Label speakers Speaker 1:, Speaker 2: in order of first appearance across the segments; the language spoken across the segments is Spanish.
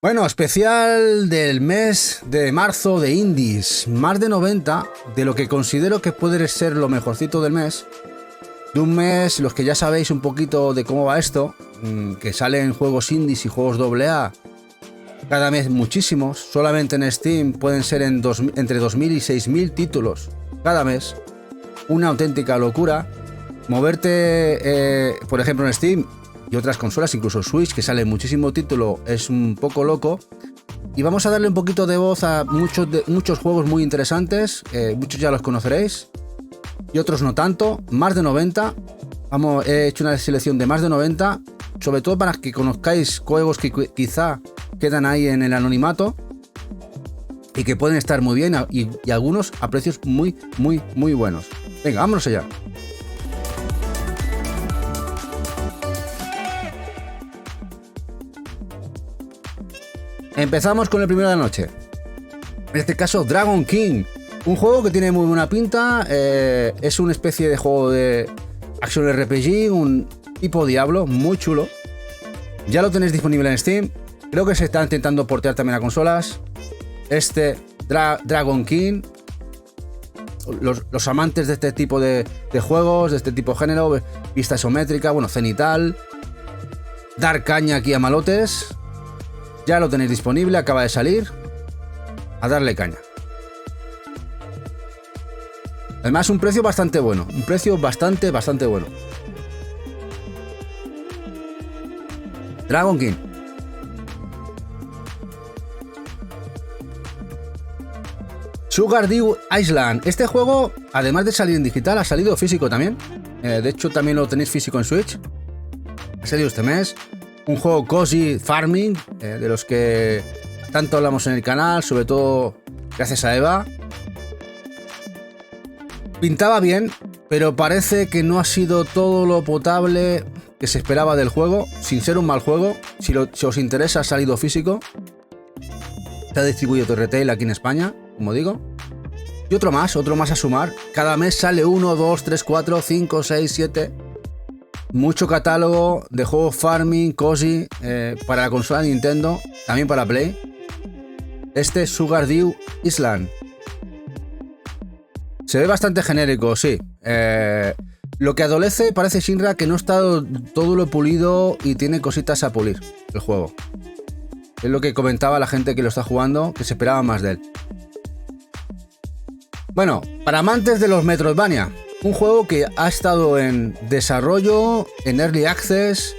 Speaker 1: Bueno, especial del mes de marzo de indies. Más de 90 de lo que considero que puede ser lo mejorcito del mes. De un mes, los que ya sabéis un poquito de cómo va esto, que salen juegos indies y juegos AA cada mes muchísimos. Solamente en Steam pueden ser entre 2.000 y 6.000 títulos cada mes. Una auténtica locura. Moverte, por ejemplo, en Steam y otras consolas, incluso Switch, que sale muchísimo título, es un poco loco. Y vamos a darle un poquito de voz a muchos juegos muy interesantes. Muchos ya los conoceréis y otros no tanto. Más de 90. He hecho una selección de más de 90, sobre todo para que conozcáis juegos que quizá quedan ahí en el anonimato y que pueden estar muy bien y algunos a precios muy buenos. Venga, vámonos allá. Empezamos con el primero de la noche. En este caso, Dragon King. Un juego que tiene muy buena pinta. Es una especie de juego de Action RPG, un tipo Diablo, muy chulo. Ya lo tenéis disponible en Steam. Creo que se está intentando portear también a consolas. Dragon King. Los amantes de este tipo de juegos, de este tipo de género, vista isométrica, bueno, cenital. Dar caña aquí a malotes. Ya lo tenéis disponible, acaba de salir. A darle caña. Además, un precio bastante bueno. Un precio bastante bueno. Dragon King. Sugardew Island. Este juego, además de salir en digital, ha salido físico también. De hecho, también lo tenéis físico en Switch. Ha salido este mes. Un juego cozy farming, de los que tanto hablamos en el canal, sobre todo gracias a Eva. Pintaba bien, pero parece que no ha sido todo lo potable que se esperaba del juego, sin ser un mal juego. Si os interesa, ha salido físico. Está distribuido retail aquí en España, como digo. Y otro más a sumar. Cada mes sale 1, 2, 3, 4, 5, 6, 7... Mucho catálogo de juegos farming, cozy, para la consola de Nintendo, también para Play. Este Sugardew Island. Se ve bastante genérico, sí. Lo que adolece parece Shinra que no está todo lo pulido y tiene cositas a pulir el juego. Es lo que comentaba la gente que lo está jugando, que se esperaba más de él. Bueno, para amantes de los Metroidvania. Un juego que ha estado en desarrollo, en Early Access,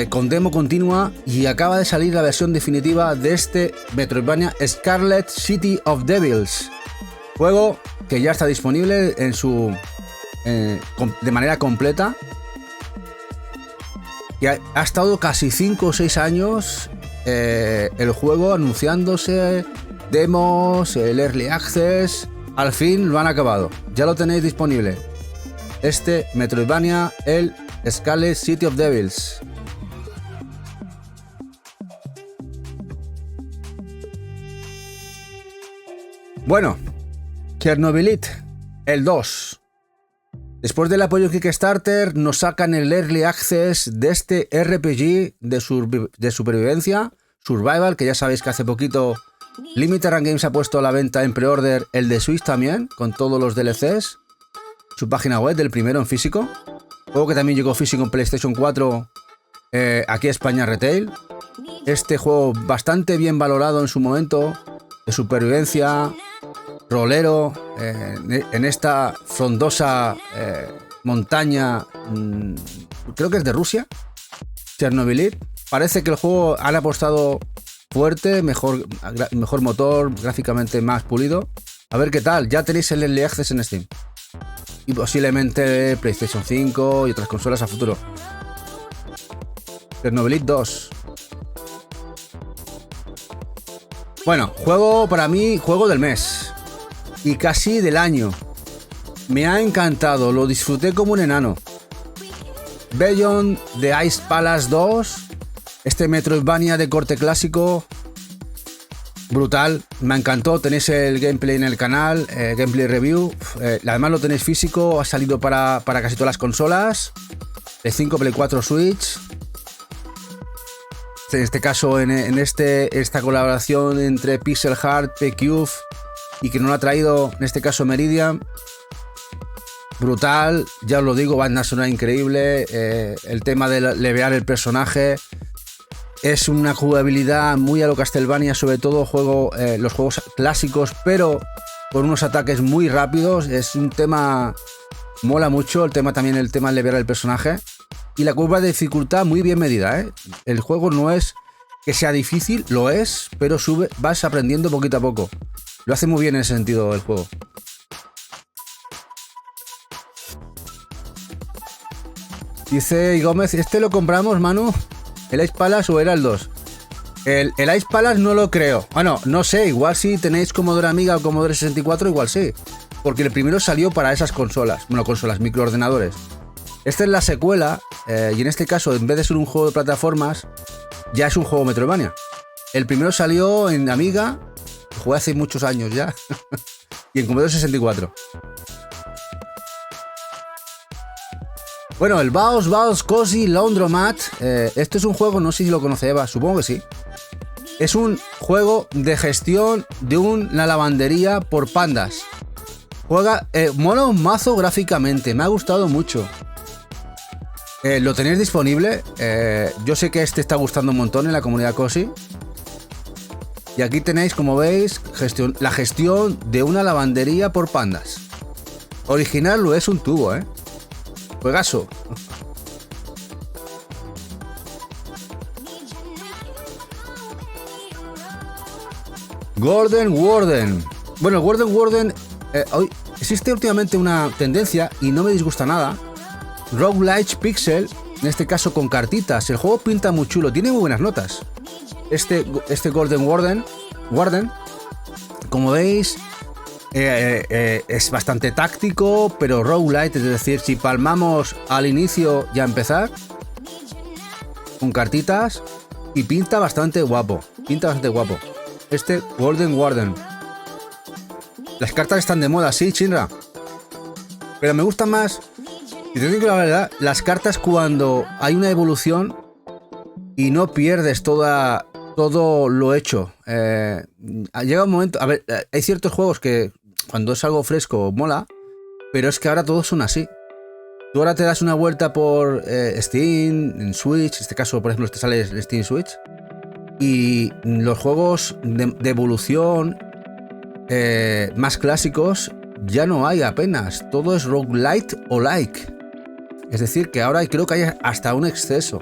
Speaker 1: con demo continua, y acaba de salir la versión definitiva de este Metroidvania, Scarlet City of Devils. Juego que ya está disponible de manera completa. Y ha estado casi 5 o 6 años el juego anunciándose, demos, el Early Access. Al fin lo han acabado. Ya lo tenéis disponible. Este Metroidvania, el Scarlet City of Devils. Bueno, Chernobylite, el 2. Después del apoyo Kickstarter, nos sacan el Early Access de este RPG de supervivencia, Survival, que ya sabéis que hace poquito Limited Run Games ha puesto a la venta en pre-order el de Switch también, con todos los DLCs. Su página web del primero en físico. Juego que también llegó físico en PlayStation 4 aquí a España retail. Este juego bastante bien valorado en su momento, de supervivencia, rolero, en esta frondosa montaña, creo que es de Rusia, Chernobylite. Parece que el juego han apostado fuerte, mejor motor, gráficamente más pulido. A ver qué tal. Ya tenéis el Early Access en Steam. Y posiblemente PlayStation 5 y otras consolas a futuro. Chernobylite 2. Bueno, juego para mí, juego del mes. Y casi del año. Me ha encantado, lo disfruté como un enano. Beyond the Ice Palace 2. Este Metroidvania de corte clásico, brutal, me encantó. Tenéis el gameplay en el canal, gameplay review. Además lo tenéis físico, ha salido para casi todas las consolas, Play 5, Play 4, Switch. En este caso, en esta colaboración entre Pixel Heart, P-Cube y que nos lo ha traído, en este caso, Meridian. Brutal, ya os lo digo, banda sonora increíble, el tema de levear el personaje es una jugabilidad muy a lo Castlevania, sobre todo los juegos clásicos, pero con unos ataques muy rápidos. Es un tema, mola mucho, el tema de levear el personaje y la curva de dificultad muy bien medida, ¿eh? El juego no es que sea difícil, lo es, pero vas aprendiendo poquito a poco. Lo hace muy bien en ese sentido el juego. Dice Gómez, ¿este lo compramos, Manu? ¿El Ice Palace o era el 2? El Ice Palace no lo creo. Bueno, no sé, igual si tenéis Commodore Amiga o Commodore 64, igual sí. Porque el primero salió para esas consolas. Bueno, consolas, microordenadores. Esta es la secuela, y en este caso, en vez de ser un juego de plataformas, ya es un juego Metroidvania. El primero salió en Amiga, jugué hace muchos años ya, y en Commodore 64. Bueno, el Baos Cozy Laundromat, esto es un juego, no sé si lo conoce Eva, supongo que sí. Es un juego de gestión de una lavandería por pandas. Mola un mazo gráficamente, me ha gustado mucho. ¿Lo tenéis disponible? Yo sé que este está gustando un montón en la comunidad Cozy. Y aquí tenéis, como veis, la gestión de una lavandería por pandas. Original lo es un tubo, ¿eh? Juegazo. Golden Warden. Bueno, Golden Warden existe últimamente una tendencia y no me disgusta nada. Roguelike Pixel, en este caso con cartitas. El juego pinta muy chulo, tiene muy buenas notas. Este Golden Warden, como veis, es bastante táctico, pero roguelite, es decir, si palmamos al inicio y a empezar, con cartitas, y pinta bastante guapo. Este Golden Warden. Las cartas están de moda, sí, Chinra. Pero me gustan más, y te digo la verdad, las cartas cuando hay una evolución y no pierdes todo lo hecho. Llega un momento, a ver, hay ciertos juegos que cuando es algo fresco mola, pero es que ahora todos son así. Tú ahora te das una vuelta por Steam, en Switch, en este caso por ejemplo te sale Steam Switch, y los juegos de evolución más clásicos ya no hay apenas, todo es roguelite o like. Es decir, que ahora creo que hay hasta un exceso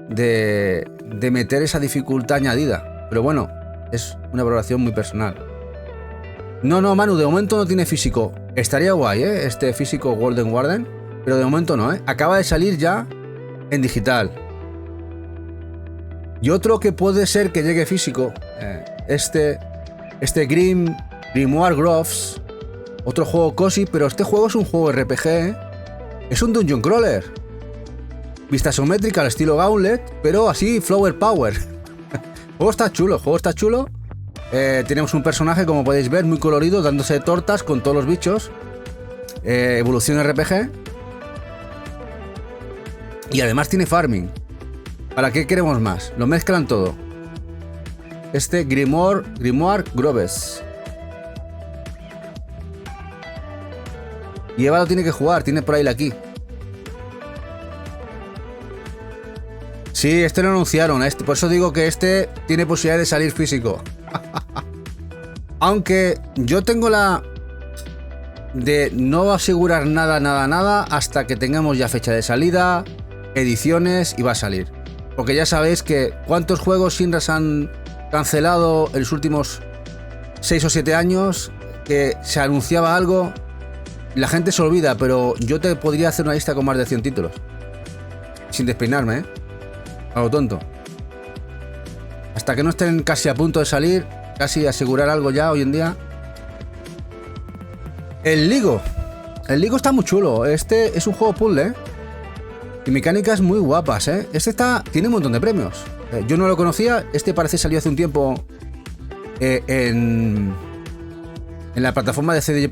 Speaker 1: de meter esa dificultad añadida. Pero bueno, es una valoración muy personal. No, Manu, de momento no tiene físico. Estaría guay, este físico Golden Warden, pero de momento no, acaba de salir ya en digital. Y otro que puede ser que llegue físico, este Grimoire Groves, otro juego Cozy, pero este juego es un juego RPG, es un dungeon crawler. Vista isométrica al estilo Gauntlet, pero así Flower Power. El juego está chulo. Tenemos un personaje, como podéis ver, muy colorido, dándose tortas con todos los bichos. Evolución RPG. Y además tiene farming. ¿Para qué queremos más? Lo mezclan todo. Este Grimoire Groves. Y Eva lo tiene que jugar, tiene por ahí la key. Sí, este lo anunciaron, por eso digo que este tiene posibilidad de salir físico. Aunque yo tengo la de no asegurar nada hasta que tengamos ya fecha de salida, ediciones y va a salir. Porque ya sabéis que cuántos juegos Shinras han cancelado en los últimos 6 o 7 años, que se anunciaba algo, la gente se olvida, pero yo te podría hacer una lista con más de 100 títulos. Sin despeinarme, a lo tonto. Hasta que no estén casi a punto de salir, casi asegurar algo ya hoy en día. El Ligo está muy chulo. Este es un juego puzzle, y mecánicas muy guapas, Este tiene un montón de premios. Yo no lo conocía. Este parece salió hace un tiempo en la plataforma de CD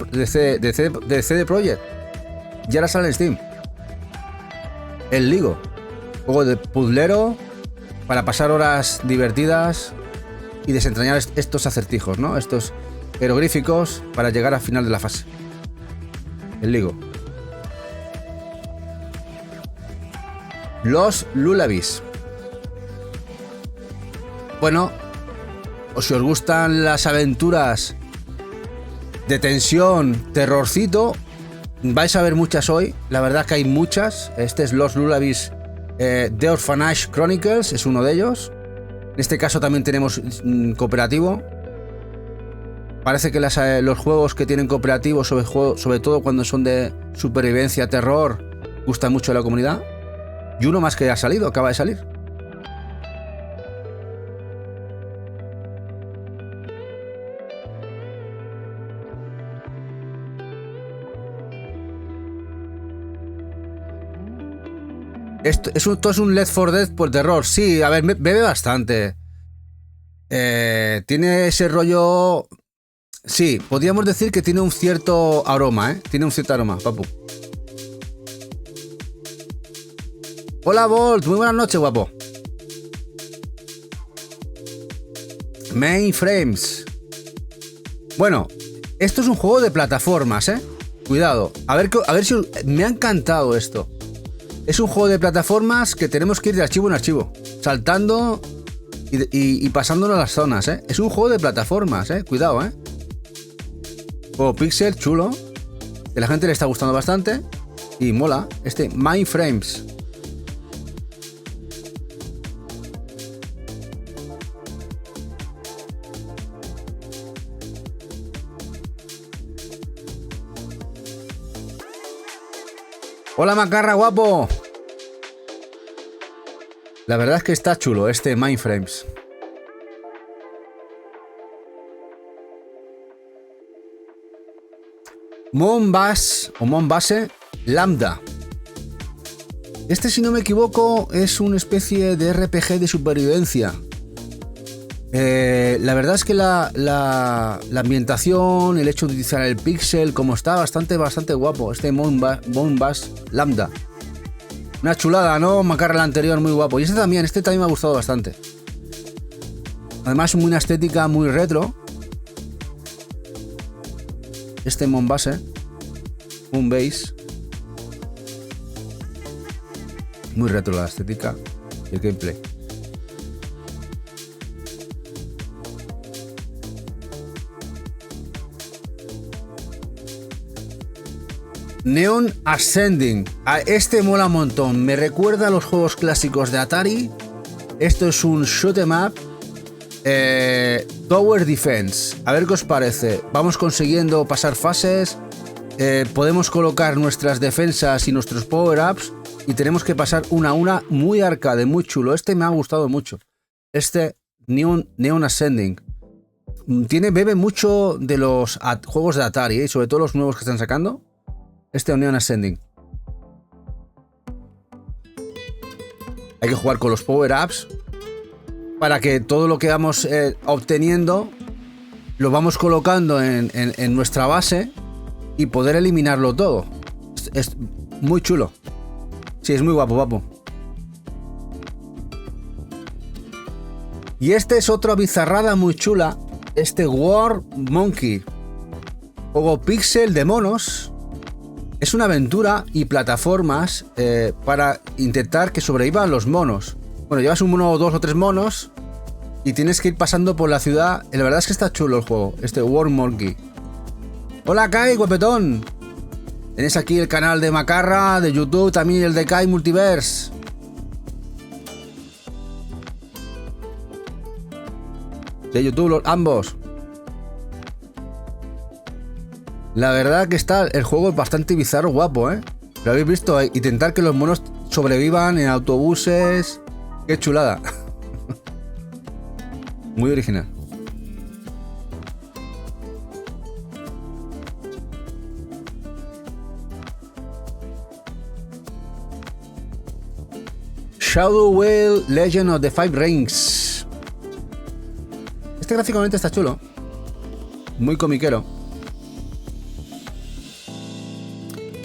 Speaker 1: Projekt. Y ahora sale en Steam. El Ligo, juego de puzzlero para pasar horas divertidas y desentrañar estos acertijos, ¿no? Estos jeroglíficos para llegar al final de la fase. El Ligo. Los Lullabies. Bueno, o si os gustan las aventuras de tensión, terrorcito, vais a ver muchas hoy. La verdad que hay muchas. Este es Los Lullabies The Orphanage Chronicles, es uno de ellos. En este caso también tenemos cooperativo. Parece que los juegos que tienen cooperativo, sobre todo cuando son de supervivencia, terror, gustan mucho a la comunidad. Y uno más que ha salido, acaba de salir. Esto es un Left 4 Dead por terror. Sí, a ver, bebe bastante. Tiene ese rollo... Sí, podríamos decir que tiene un cierto aroma, ¿eh? Tiene un cierto aroma, papu. Hola, Bolt. Muy buenas noches, guapo. Mainframes. Bueno, esto es un juego de plataformas, ¿eh? Cuidado. A ver si... Me ha encantado esto. Es un juego de plataformas que tenemos que ir de archivo en archivo, saltando y pasándonos las zonas, ¿eh? Es un juego de plataformas, ¿eh? Cuidado, ¿eh? Juego pixel, chulo. Que a la gente le está gustando bastante. Y mola. Este Mainframes. Hola Macarra, guapo. La verdad es que está chulo este Mainframes. Moonbase Lambda. Este, si no me equivoco, es una especie de RPG de supervivencia. La verdad es que la ambientación, el hecho de utilizar el pixel, como está bastante guapo. Este Moonbase Lambda. Una chulada, ¿no? Macarra el anterior, muy guapo. Y este también me ha gustado bastante. Además, una estética muy retro. Este Moonbase. Muy retro la estética y el gameplay. Neon Ascending. Este mola un montón. Me recuerda a los juegos clásicos de Atari. Esto es un shoot 'em up. Tower Defense. A ver qué os parece. Vamos consiguiendo pasar fases. Podemos colocar nuestras defensas y nuestros power-ups. Y tenemos que pasar una a una. Muy arcade, muy chulo. Este me ha gustado mucho. Este Neon Ascending. Bebe mucho de los juegos de Atari, y sobre todo los nuevos que están sacando. Este Neon Ascending. Hay que jugar con los power-ups para que todo lo que vamos obteniendo lo vamos colocando en nuestra base y poder eliminarlo todo. Es muy chulo. Sí, es muy guapo. Y este es otra bizarrada muy chula. Este War Monkey. Juego pixel de monos. Es una aventura y plataformas para intentar que sobrevivan los monos. Bueno, llevas un mono, 2 o 3 monos y tienes que ir pasando por la ciudad. La verdad es que está chulo el juego, este War Monkey. Hola Kai, guapetón. Tenéis aquí el canal de Macarra, de YouTube, también el de Kai Multiverse. De YouTube, ambos. La verdad que está el juego bastante bizarro, guapo, ¿eh? Lo habéis visto, intentar que los monos sobrevivan en autobuses. Qué chulada. Muy original. Shadow Whale Legend of the Five Rings. Este gráficamente está chulo. Muy comiquero.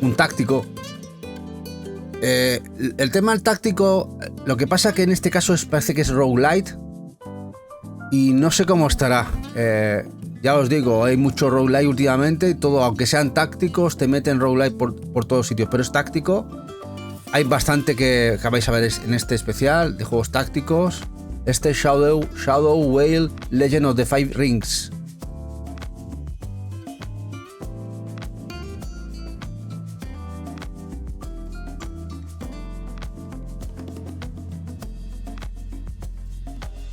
Speaker 1: Un táctico. El tema del táctico Lo que pasa que en este caso parece que es roguelite. Y no sé cómo estará. Ya os digo, hay mucho roguelite últimamente. Y todo, aunque sean tácticos, te meten roguelite por todos sitios. Pero es táctico. Hay bastante que vais a ver en este especial de juegos tácticos. Este Shadow Whale Legend of the Five Rings.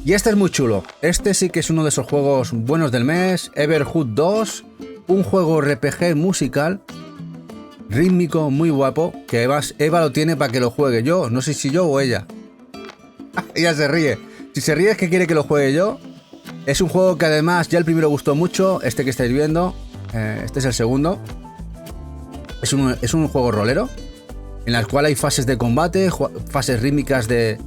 Speaker 1: Y este es muy chulo. Este sí que es uno de esos juegos buenos del mes. Everhood 2. Un juego RPG musical. Rítmico, muy guapo. Que Eva lo tiene para que lo juegue yo. No sé si yo o ella. Ella se ríe. Si se ríe es que quiere que lo juegue yo. Es un juego que además ya el primero gustó mucho. Este que estáis viendo. Este es el segundo. Es un juego rolero. En el cual hay fases de combate. Fases rítmicas de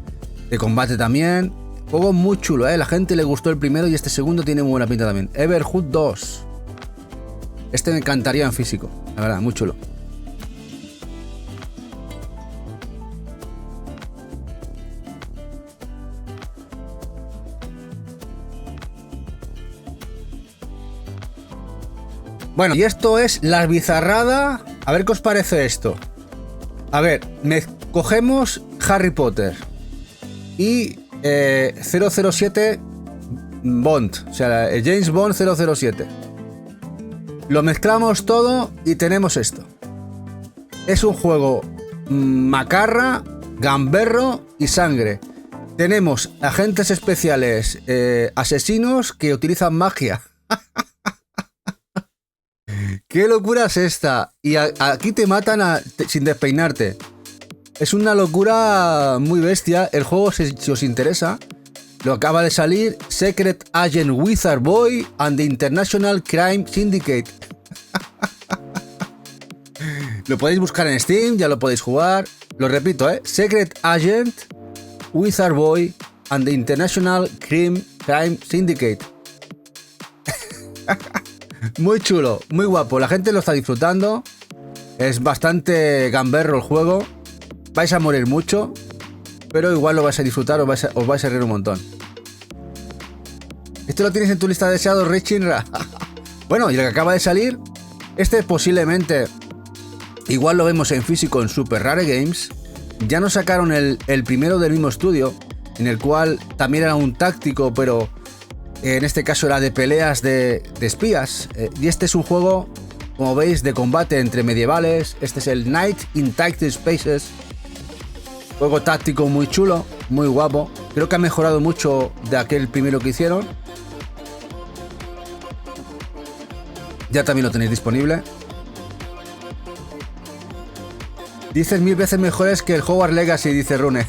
Speaker 1: combate también. Juego muy chulo, ¿eh? La gente le gustó el primero y este segundo tiene muy buena pinta también. Everhood 2. Este me encantaría en físico. La verdad, muy chulo. Bueno, y esto es la bizarrada. A ver qué os parece esto. A ver, cogemos Harry Potter y 007 Bond, o sea, James Bond 007. Lo mezclamos todo y tenemos esto. Es un juego macarra, gamberro y sangre. Tenemos agentes especiales, asesinos que utilizan magia. ¿Qué locura es esta? Y aquí te matan sin despeinarte. Es una locura muy bestia. El juego, si os interesa, lo acaba de salir. Secret Agent Wizard Boy and the International Crime Syndicate. Lo podéis buscar en Steam, ya lo podéis jugar. Lo repito, Secret Agent Wizard Boy and the International Crime Syndicate. Muy chulo, muy guapo. La gente lo está disfrutando. Es bastante gamberro el juego. Vais a morir mucho, pero igual lo vais a disfrutar, os vais a reír un montón. ¿Esto lo tienes en tu lista de deseados, Richinra? Bueno, y lo que acaba de salir, este posiblemente, igual lo vemos en físico en Super Rare Games. Ya nos sacaron el primero del mismo estudio, en el cual también era un táctico, pero en este caso era de peleas de espías. Y este es un juego, como veis, de combate entre medievales. Este es el Knight in Tight Spaces. Juego táctico muy chulo, muy guapo. Creo que ha mejorado mucho de aquel primero que hicieron. Ya también lo tenéis disponible. Dices 1000 veces mejores que el Hogwarts Legacy, dice Rune.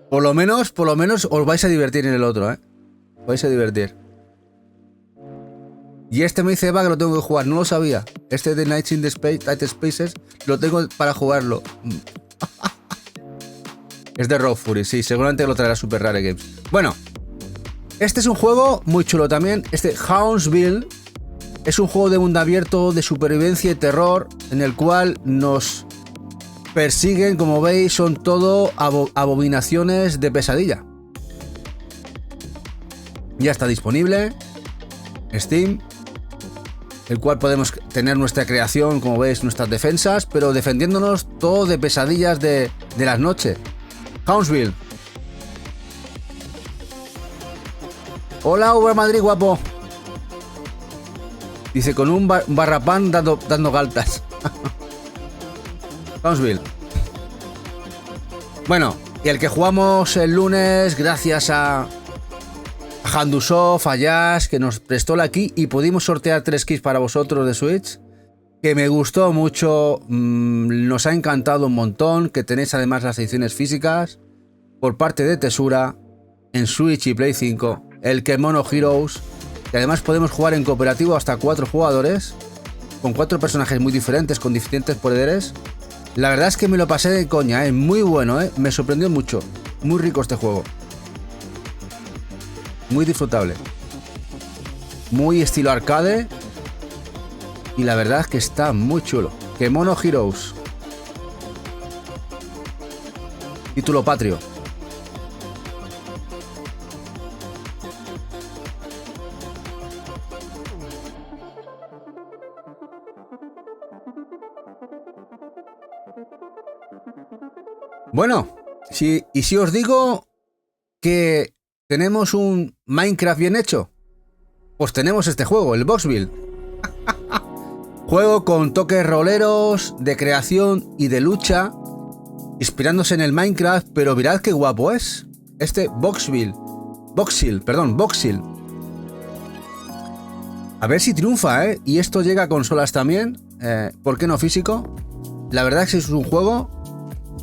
Speaker 1: Por lo menos os vais a divertir en el otro, Os vais a divertir. Y este me dice Eva que lo tengo que jugar. No lo sabía. Este de Knights in the Tight Spaces lo tengo para jugarlo. Es de Raw Fury, sí, seguramente lo traerá Super Rare Games. Bueno, este es un juego muy chulo también. Este Houndsville es un juego de mundo abierto de supervivencia y terror, en el cual nos persiguen, como veis, son todo abominaciones de pesadilla. Ya está disponible Steam, el cual podemos tener nuestra creación, como veis, nuestras defensas, pero defendiéndonos todo de pesadillas de las noches. Houndsville. Hola, Uber Madrid, guapo. Dice, con un barrapán dando galtas. Houndsville. Bueno, y el que jugamos el lunes, gracias a Handusoft, a Jazz, que nos prestó la key y pudimos sortear 3 keys para vosotros de Switch, que me gustó mucho, nos ha encantado un montón, que tenéis además las ediciones físicas por parte de Tesura en Switch y Play 5, el Kemono Heroes, que además podemos jugar en cooperativo hasta 4 jugadores, con 4 personajes muy diferentes, con diferentes poderes. La verdad es que me lo pasé de coña, muy bueno, me sorprendió mucho, muy rico este juego. Muy disfrutable, muy estilo arcade, y la verdad es que está muy chulo. Kemono Heroes. Título patrio. Bueno, si os digo que tenemos un Minecraft bien hecho, pues tenemos este juego, el Boxville. Juego con toques roleros, de creación y de lucha, inspirándose en el Minecraft, pero mirad qué guapo es. Este Boxville. Boxhill. A ver si triunfa, ¿eh? Y esto llega a consolas también. ¿Por qué no físico? La verdad es que es un juego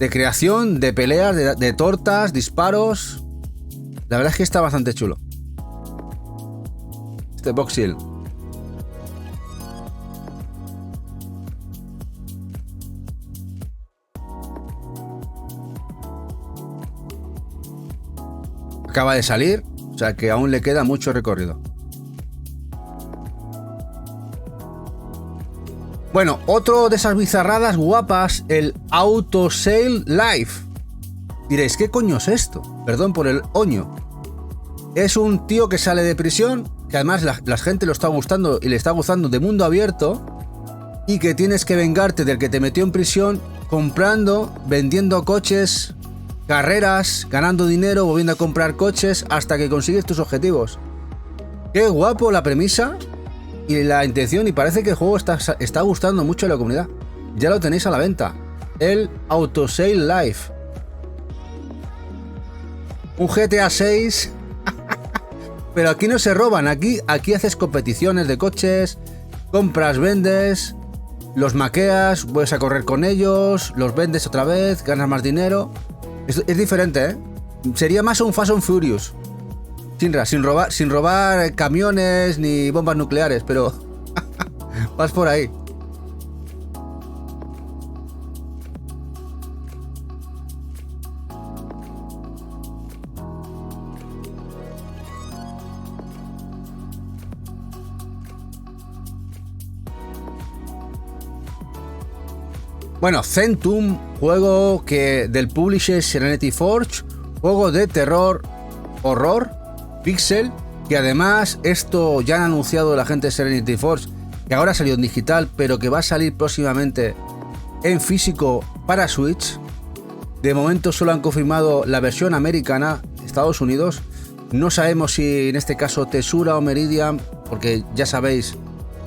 Speaker 1: de creación, de peleas, de tortas, disparos. La verdad es que está bastante chulo. Este Boxhill. Acaba de salir, o sea que aún le queda mucho recorrido. Bueno, otro de esas bizarradas guapas, el Autosave Live. Diréis, ¿qué coño es esto? Perdón por el oño. Es un tío que sale de prisión, que además la gente lo está gustando y le está gustando, de mundo abierto, y que tienes que vengarte del que te metió en prisión comprando, vendiendo coches, carreras, ganando dinero, volviendo a comprar coches hasta que consigues tus objetivos. Qué guapo la premisa y la intención, y parece que el juego está gustando mucho a la comunidad. Ya lo tenéis a la venta, el Autosave Live. Un GTA 6 pero aquí no se roban, aquí haces competiciones de coches, compras, vendes, los maqueas, vuelves a correr con ellos, los vendes otra vez, ganas más dinero. Es diferente, ¿eh? Sería más un Fast and Furious. Sin robar camiones ni bombas nucleares, pero vas por ahí. Bueno, Centum, juego del publisher Serenity Forge, juego de terror, horror, pixel, que además esto ya han anunciado la gente de Serenity Forge, que ahora salió en digital, pero que va a salir próximamente en físico para Switch. De momento solo han confirmado la versión americana, Estados Unidos. No sabemos si en este caso Tesura o Meridian, porque ya sabéis,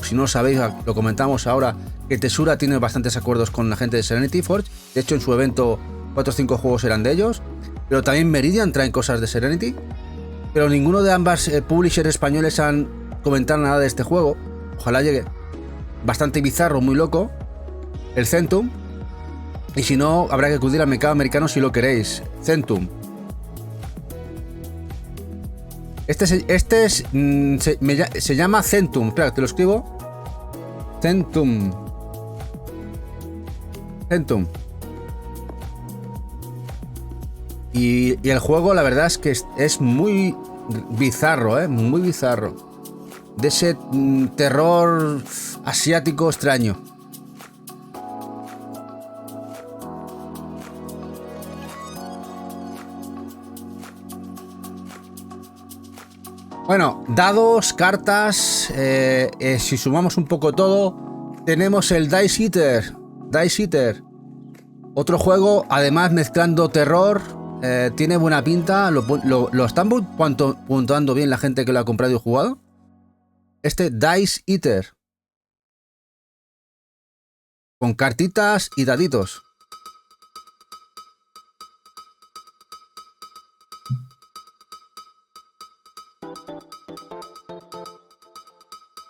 Speaker 1: si no lo sabéis, lo comentamos ahora, que Tesura tiene bastantes acuerdos con la gente de Serenity Forge. De hecho, en su evento 4 o 5 juegos eran de ellos. Pero también Meridian traen cosas de Serenity. Pero ninguno de ambas publishers españoles han comentado nada de este juego. Ojalá llegue. Bastante bizarro, muy loco. El Centum. Y si no, habrá que acudir al mercado americano si lo queréis. Centum. Se llama Centum. Espera, te lo escribo. Centum. Y el juego, la verdad es que es muy bizarro, muy bizarro. De ese terror asiático extraño. Bueno, dados, cartas, si sumamos un poco todo, tenemos el Dice Eater. Otro juego, además mezclando terror, tiene buena pinta, lo están puntuando bien la gente que lo ha comprado y jugado. Este Dice Eater. Con cartitas y daditos.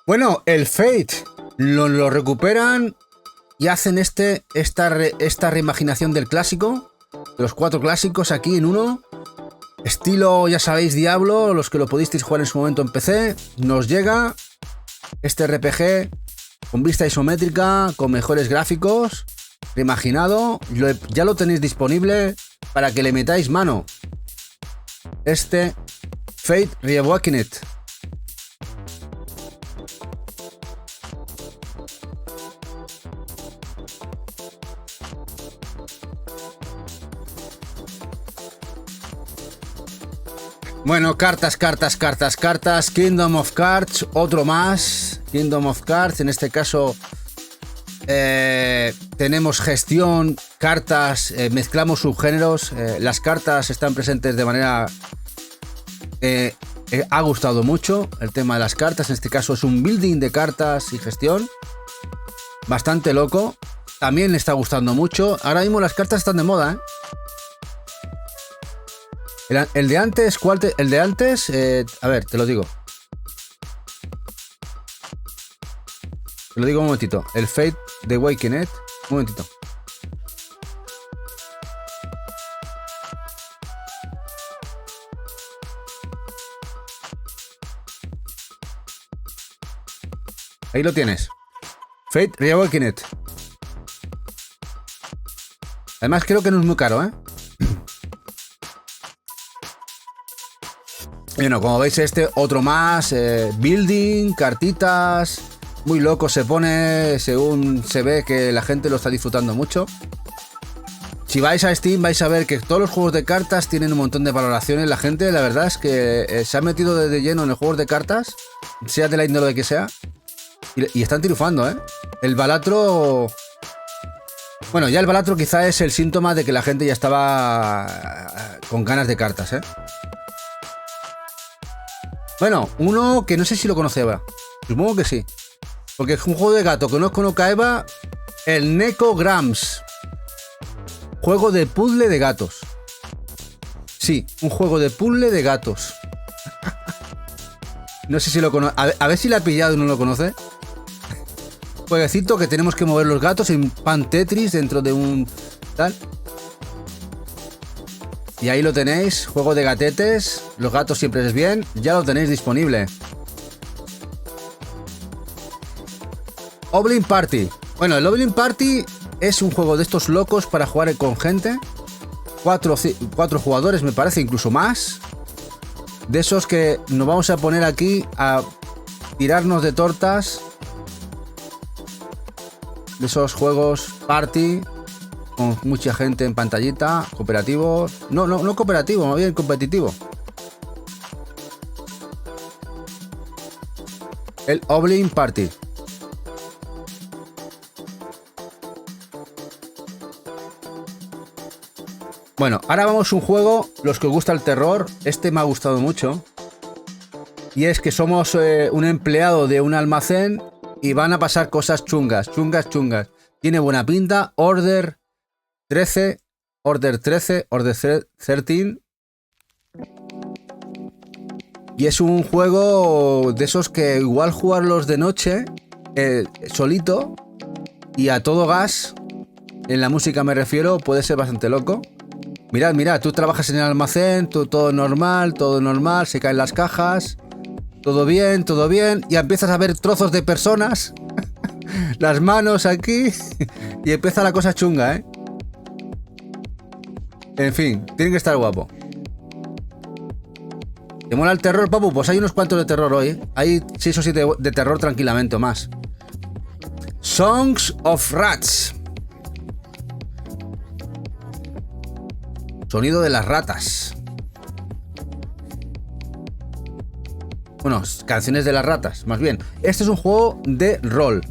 Speaker 1: Bueno, el Fate lo recuperan y hacen esta reimaginación del clásico, de los 4 clásicos aquí en uno. Estilo, ya sabéis, Diablo, los que lo pudisteis jugar en su momento en PC. Nos llega este RPG con vista isométrica, con mejores gráficos, reimaginado. Ya lo tenéis disponible para que le metáis mano. Este Fate Reawakened. Bueno, cartas. Kingdom of Cards, otro más. Kingdom of Cards, en este caso tenemos gestión, cartas, mezclamos subgéneros. Las cartas están presentes de manera... ha gustado mucho el tema de las cartas. En este caso es un building de cartas y gestión. Bastante loco. También le está gustando mucho. Ahora mismo las cartas están de moda, ¿eh? El de antes, ¿cuál? El de antes, a ver, te lo digo. Te lo digo un momentito. El Fate de Awakened. Un momentito. Ahí lo tienes. Fate Reawakened. Además creo que no es muy caro, ¿eh? Bueno, como veis otro más, building, cartitas, muy loco se pone, según se ve que la gente lo está disfrutando mucho. Si vais a Steam vais a ver que todos los juegos de cartas tienen un montón de valoraciones. La gente, la verdad es que se ha metido de lleno en los juegos de cartas, sea de la índole que sea, y están triunfando, ¿eh? El Balatro... Bueno, ya el Balatro quizá es el síntoma de que la gente ya estaba con ganas de cartas, ¿eh? Bueno, uno que no sé si lo conoce Eva. Supongo que sí. Porque es un juego de gato que no conozca Eva. El Necograms. Juego de puzzle de gatos. Sí, un juego de puzzle de gatos. No sé si lo conoce. A ver si lo ha pillado y no lo conoce. Jueguecito que tenemos que mover los gatos en pan Tetris dentro de un... tal. Y ahí lo tenéis, juego de gatetes, los gatos siempre es bien, ya lo tenéis disponible. Oblin Party. Bueno, el Oblin Party es un juego de estos locos para jugar con gente. Cuatro jugadores me parece, incluso más. De esos que nos vamos a poner aquí a tirarnos de tortas. De esos juegos party... con mucha gente en pantallita, cooperativo. No cooperativo, más bien competitivo. El Oblin Party. Bueno, ahora vamos a un juego, los que os gusta el terror. Este me ha gustado mucho. Y es que somos un empleado de un almacén y van a pasar cosas chungas. Tiene buena pinta. Order 13. Order 13. Y es un juego de esos que igual jugarlos de noche, solito y a todo gas, en la música me refiero, puede ser bastante loco. Mirad, tú trabajas en el almacén, todo normal, se caen las cajas, todo bien, y empiezas a ver trozos de personas, las manos aquí, y empieza la cosa chunga, ¿eh? En fin, tiene que estar guapo. ¿Te mola el terror, papu? Pues hay unos cuantos de terror hoy, ¿eh? Hay 6 o 7 de terror tranquilamente o más. Songs of Rats. Sonido de las ratas. Bueno, canciones de las ratas, más bien. Este es un juego de rol.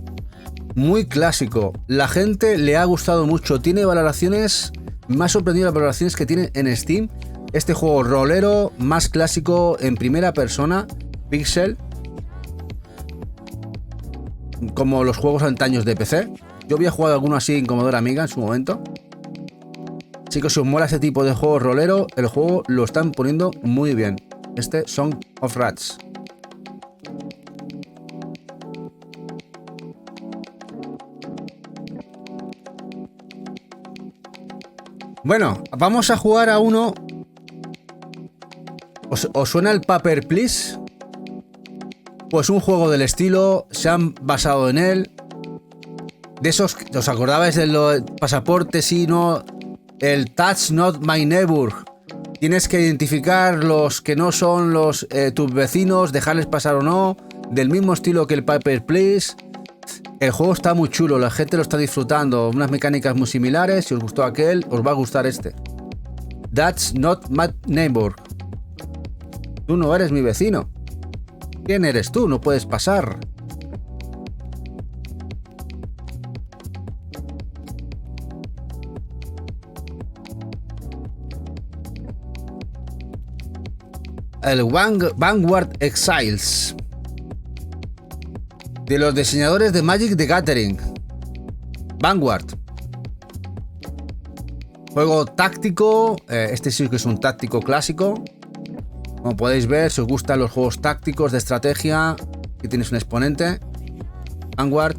Speaker 1: Muy clásico. La gente le ha gustado mucho. Tiene valoraciones... Me ha sorprendido las valoraciones que tiene en Steam. Este juego rolero, más clásico, en primera persona, pixel, como los juegos antaños de PC. Yo había jugado alguno así en Commodore Amiga en su momento. Chicos, si os mola este tipo de juego rolero, el juego lo están poniendo muy bien. Este Song of Rats. Bueno, vamos a jugar a uno. ¿Os suena el Paper Please? Pues un juego del estilo, se han basado en él. De esos, ¿os acordabais del pasaporte? Sí, no. El Touch Not My Neighbor. Tienes que identificar los que no son tus vecinos, dejarles pasar o no. Del mismo estilo que el Paper Please. El juego está muy chulo, la gente lo está disfrutando. Unas mecánicas muy similares. Si os gustó aquel, os va a gustar este. That's Not My Neighbor. Tú no eres mi vecino. ¿Quién eres tú? No puedes pasar. El Vanguard Exiles, de los diseñadores de Magic the Gathering. Vanguard. Juego táctico. Este sí que es un táctico clásico. Como podéis ver, si os gustan los juegos tácticos de estrategia, aquí tienes un exponente. Vanguard.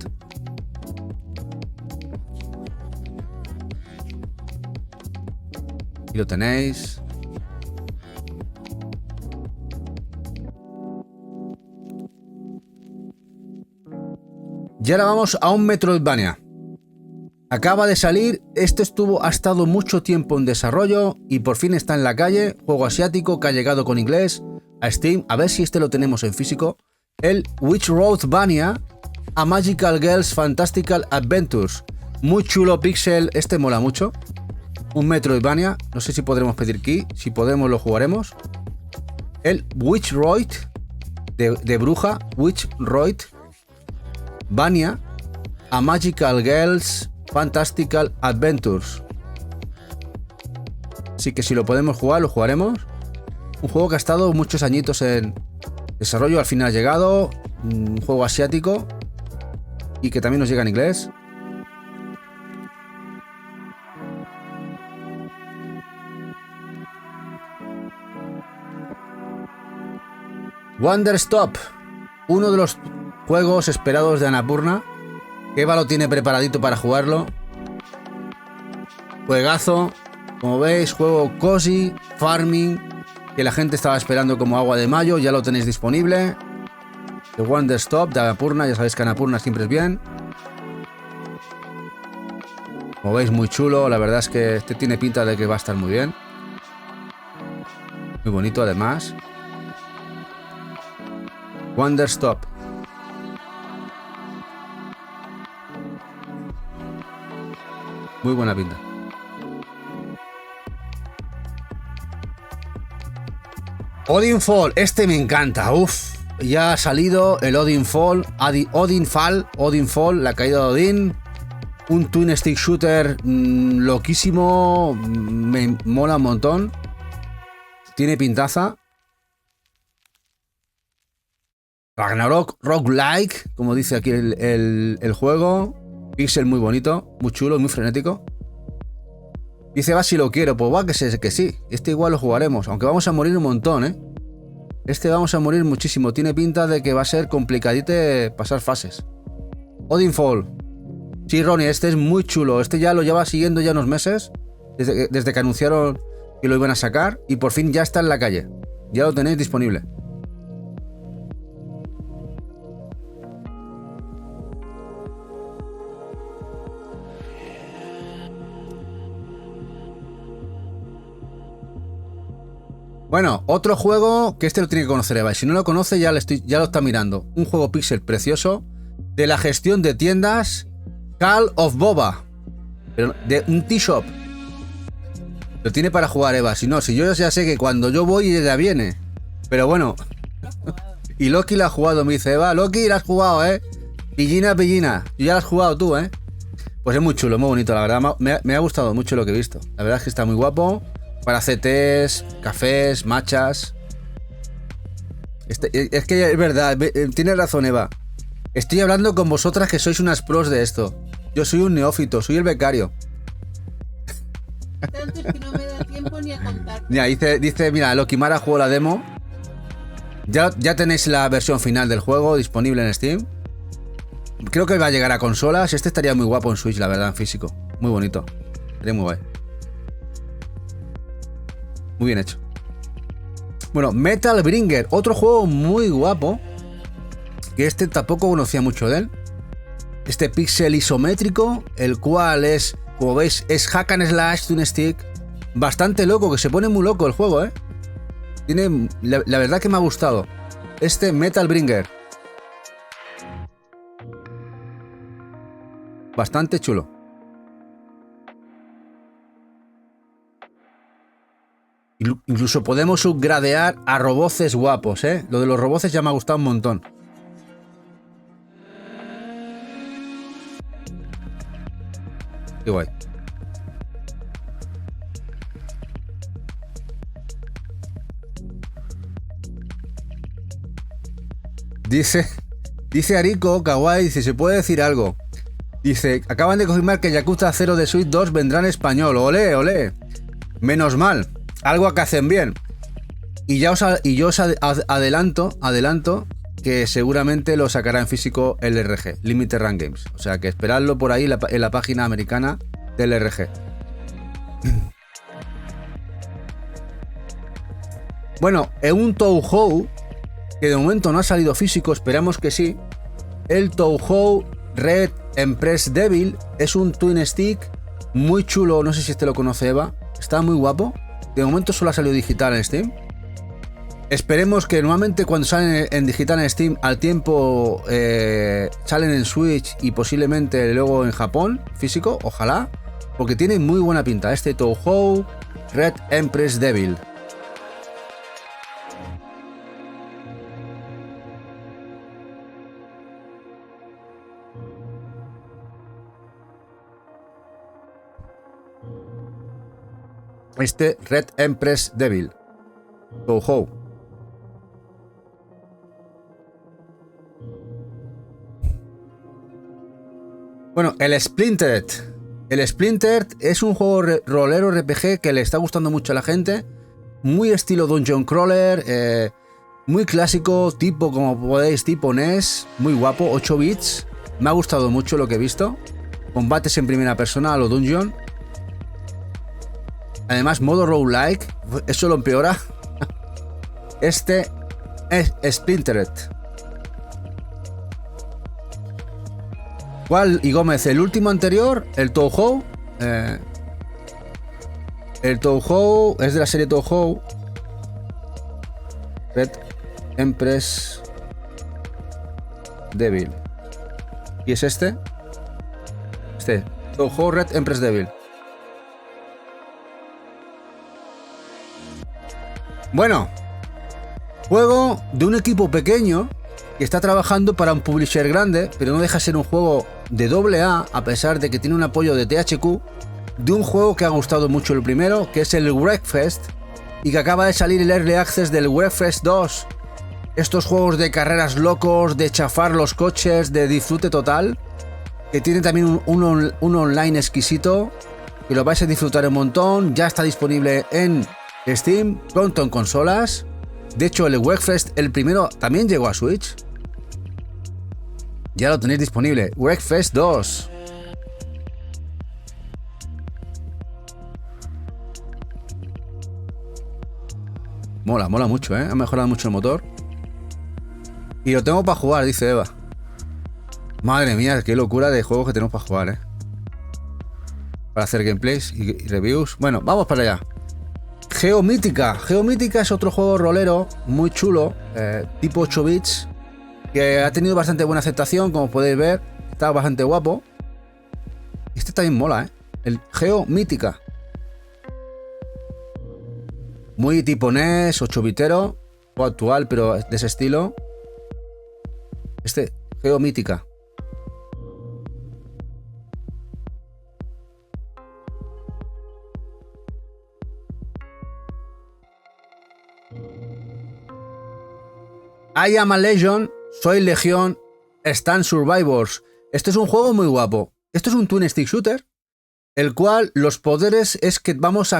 Speaker 1: Aquí lo tenéis. Y ahora vamos a un Metroidvania. Acaba de salir, ha estado mucho tiempo en desarrollo y por fin está en la calle. Juego asiático que ha llegado con inglés a Steam. A ver si este lo tenemos en físico. El Witchroadvania, A Magical Girls Fantastical Adventures. Muy chulo pixel, este mola mucho. Un Metroidvania, no sé si podremos pedir key. Si podemos lo jugaremos. El Witchroid, de bruja, Witchroadvania, A Magical Girls Fantastical Adventures. Así que si lo podemos jugar, lo jugaremos. Un juego que ha estado muchos añitos en desarrollo, al final ha llegado. Un juego asiático y que también nos llega en inglés. Wonderstop, uno de los juegos esperados de Annapurna. Eva lo tiene preparadito para jugarlo. Juegazo. Como veis, juego cozy, farming, que la gente estaba esperando como agua de mayo. Ya lo tenéis disponible. The Wonderstop de Annapurna. Ya sabéis que Annapurna siempre es bien. Como veis, muy chulo. La verdad es que este tiene pinta de que va a estar muy bien. Muy bonito además. Wonderstop. Muy buena pinta. Odinfall, este me encanta. Uf, ya ha salido el Odinfall, Odinfall, la caída de Odín. Un twin stick shooter loquísimo. Me mola un montón. Tiene pintaza. Ragnarok roguelike, como dice aquí el juego. Pixel muy bonito, muy chulo, muy frenético. Dice, va si lo quiero. Pues va que sí. Este igual lo jugaremos. Aunque vamos a morir un montón, ¿eh? Este vamos a morir muchísimo. Tiene pinta de que va a ser complicadito pasar fases. Odinfall. Sí, Ronnie, este es muy chulo. Este ya lo lleva siguiendo ya unos meses. Desde que anunciaron que lo iban a sacar. Y por fin ya está en la calle. Ya lo tenéis disponible. Bueno, otro juego que este lo tiene que conocer Eva. Si no lo conoce, ya lo está mirando. Un juego pixel precioso de la gestión de tiendas, Call of Boba, pero de un T-Shop. Lo tiene para jugar Eva. Si no, si yo ya sé que cuando yo voy ella viene. Pero bueno. Y Loki la ha jugado, me dice Eva. Loki la has jugado, Pillina. Y ya la has jugado tú, Pues es muy chulo, muy bonito, la verdad. Me ha gustado mucho lo que he visto. La verdad es que está muy guapo. Para CTs, cafés, matchas. Es que es verdad, tiene razón Eva. Estoy hablando con vosotras que sois unas pros de esto. Yo soy un neófito, soy el becario.
Speaker 2: Tanto es que no me da tiempo ni a contar.
Speaker 1: Mira, dice, mira, Lokimara jugó la demo. Ya tenéis la versión final del juego disponible en Steam. Creo que va a llegar a consolas. Este estaría muy guapo en Switch, la verdad, en físico. Muy bonito. Sería muy guay. Muy bien hecho. Bueno, Metal Bringer, otro juego muy guapo. Que este tampoco conocía mucho de él. Este pixel isométrico, el cual es, como veis, es hack and slash, twin stick. Bastante loco, que se pone muy loco el juego, Tiene, la verdad que me ha gustado. Este Metal Bringer. Bastante chulo. Y Incluso podemos upgradear a roboces guapos, ¿eh? Lo de los roboces ya me ha gustado un montón. Qué guay. Dice Ariko Kawaii, dice, ¿se puede decir algo? Dice, acaban de confirmar que Yakuza 0 de Switch 2 vendrá en español. ¡Olé, olé! Menos mal, algo que hacen bien. Y yo os adelanto que seguramente lo sacará en físico el LRG, Limited Run Games. O sea que esperadlo por ahí en la página americana del LRG. Bueno, en un Touhou, que de momento no ha salido físico, esperamos que sí. El Touhou Red Empress Devil es un twin stick muy chulo, no sé si este lo conoce Eva, está muy guapo. De momento solo ha salido digital en Steam. Esperemos que nuevamente cuando salen en digital en Steam al tiempo salen en Switch y posiblemente luego en Japón físico, ojalá, porque tiene muy buena pinta este Touhou Red Empress Devil. Este Red Empress Devil Touhou. Bueno, el Splintered. El Splintered es un juego rolero RPG que le está gustando mucho a la gente. Muy estilo Dungeon Crawler. Muy clásico, tipo, como podéis, tipo NES. Muy guapo, 8 bits. Me ha gustado mucho lo que he visto. Combates en primera persona a lo Dungeon. Además, modo roguelike, eso lo empeora. Este es Splintered. ¿Cuál? Y Gómez, el último anterior, el Touhou. El Touhou es de la serie Touhou. Red Empress Devil. ¿Y es este? Este. Touhou Red Empress Devil. Bueno, juego de un equipo pequeño que está trabajando para un publisher grande, pero no deja de ser un juego de AA, a pesar de que tiene un apoyo de THQ, de un juego que ha gustado mucho el primero, que es el Wreckfest, y que acaba de salir el Early Access del Wreckfest 2. Estos juegos de carreras locos, de chafar los coches, de disfrute total, que tiene también un online exquisito, que lo vais a disfrutar un montón. Ya está disponible en Steam, pronto en consolas. De hecho, el Wreckfest, el primero, también llegó a Switch. Ya lo tenéis disponible. Wreckfest 2. Mola mucho, ¿eh? Ha mejorado mucho el motor. Y lo tengo para jugar, dice Eva. Madre mía, qué locura de juegos que tenemos para jugar, ¿eh? Para hacer gameplays y reviews. Bueno, vamos para allá. Geomítica. Geomítica es otro juego rolero muy chulo, tipo 8 bits, que ha tenido bastante buena aceptación, como podéis ver. Está bastante guapo. Este también mola, ¿eh? El Geomítica. Muy tipo NES, 8 bitero, o actual, pero de ese estilo. Este, Geomítica. I am a Legion, soy Legión, Stand Survivors. Este es un juego muy guapo. Esto es un twin stick shooter, el cual los poderes es que vamos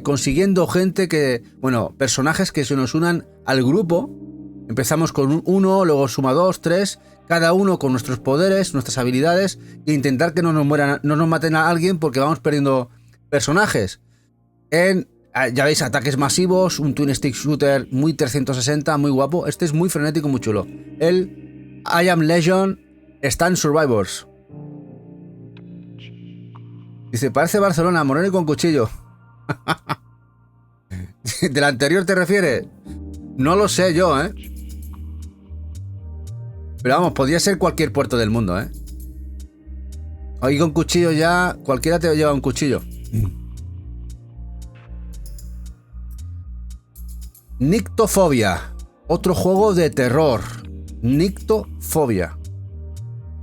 Speaker 1: consiguiendo gente que, bueno, personajes que se nos unan al grupo. Empezamos con uno, luego suma 2, 3, cada uno con nuestros poderes, nuestras habilidades, e intentar que no nos maten a alguien porque vamos perdiendo personajes. Ya veis, ataques masivos, un twin stick shooter muy 360, muy guapo. Este es muy frenético, muy chulo. El I Am Legion Stand Survivors. Dice, parece Barcelona, moreno y con cuchillo. ¿Del anterior te refieres? No lo sé yo, ¿eh? Pero vamos, podría ser cualquier puerto del mundo, ¿eh? Hoy con cuchillo ya, cualquiera te lleva un cuchillo. Nyctophobia, otro juego de terror. Nyctophobia.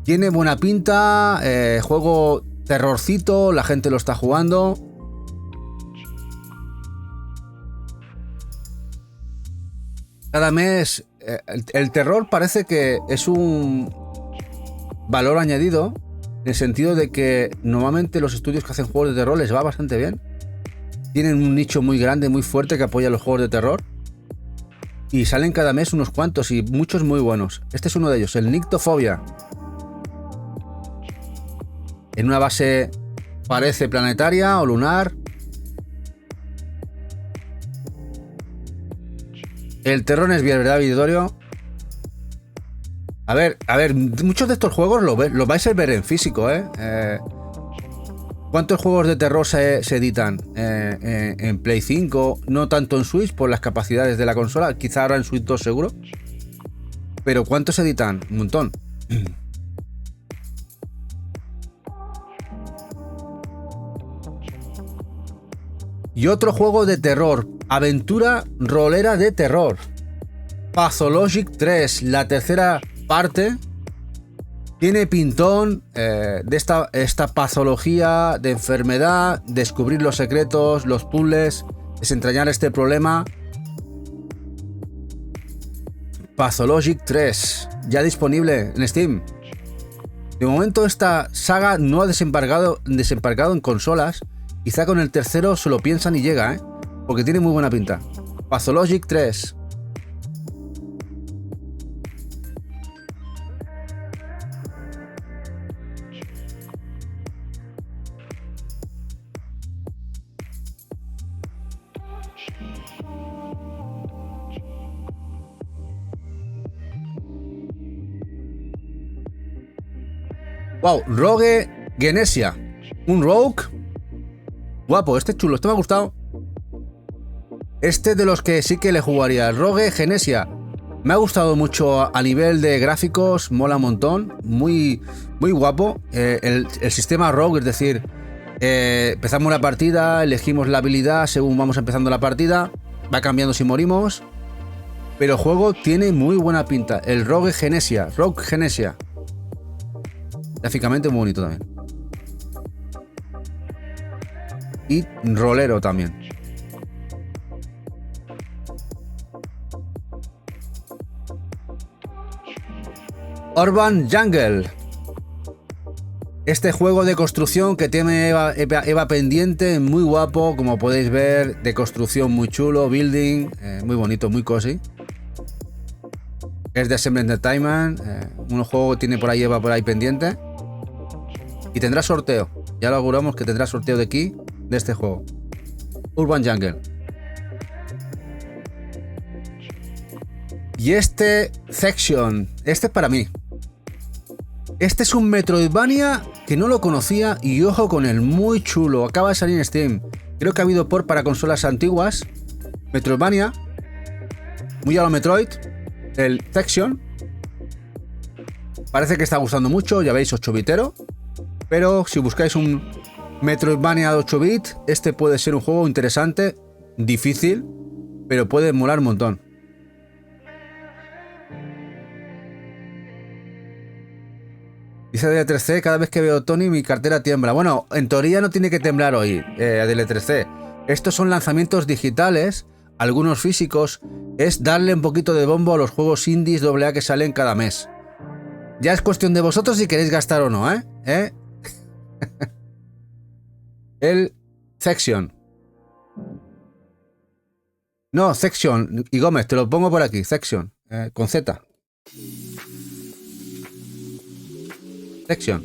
Speaker 1: Tiene buena pinta, juego terrorcito, la gente lo está jugando. Cada mes, el terror parece que es un valor añadido, en el sentido de que normalmente los estudios que hacen juegos de terror les va bastante bien. Tienen un nicho muy grande, muy fuerte que apoya los juegos de terror. Y salen cada mes unos cuantos y muchos muy buenos. Este es uno de ellos, el Nyctophobia. En una base parece planetaria o lunar. El terror es bien, ¿verdad, Vidorio? A ver, muchos de estos juegos lo vais a ver en físico, ¿eh? ¿Cuántos juegos de terror se editan en Play 5? No tanto en Switch por las capacidades de la consola, quizá ahora en Switch 2 seguro. Pero ¿cuántos se editan? Un montón. Y otro juego de terror, aventura rolera de terror. Pathologic 3, la tercera parte. Tiene pintón de esta patología de enfermedad, descubrir los secretos, los puzzles, desentrañar este problema. Pathologic 3, ya disponible en Steam. De momento esta saga no ha desembarcado en consolas. Quizá con el tercero se lo piensan y llega, porque tiene muy buena pinta. Pathologic 3. Wow, Rogue Genesia. Un Rogue. Guapo, este es chulo, este me ha gustado. Este de los que sí que le jugaría. Rogue Genesia. Me ha gustado mucho a nivel de gráficos, mola un montón. Muy, muy guapo. El sistema Rogue, es decir, empezamos la partida, elegimos la habilidad según vamos empezando la partida. Va cambiando si morimos. Pero el juego tiene muy buena pinta. El Rogue Genesia. Rogue Genesia. Gráficamente muy bonito también. Y rolero también. Urban Jungle. Este juego de construcción que tiene Eva pendiente, muy guapo, como podéis ver, de construcción muy chulo, building, muy bonito, muy cozy. Es de Assembly Entertainment, un juego que tiene por ahí Eva por ahí pendiente. Y tendrá sorteo, ya lo auguramos que tendrá sorteo de aquí, de este juego. Urban Jungle. Y este Section, este es para mí. Este es un Metroidvania que no lo conocía y ojo con él, muy chulo. Acaba de salir en Steam. Creo que ha habido port para consolas antiguas. Metroidvania. Muy a lo Metroid. El Section. Parece que está gustando mucho, ya veis, 8-bitero. Pero si buscáis un Metroidvania de 8 bits, este puede ser un juego interesante, difícil, pero puede molar un montón. Dice DL3C, cada vez que veo a Tony mi cartera tiembla. Bueno, en teoría no tiene que temblar hoy, DL3C. Estos son lanzamientos digitales, algunos físicos. Es darle un poquito de bombo a los juegos indies AA que salen cada mes. Ya es cuestión de vosotros si queréis gastar o no, ¿eh? El Section. No, Section. Y Gómez, te lo pongo por aquí. Section. Con Z. Section.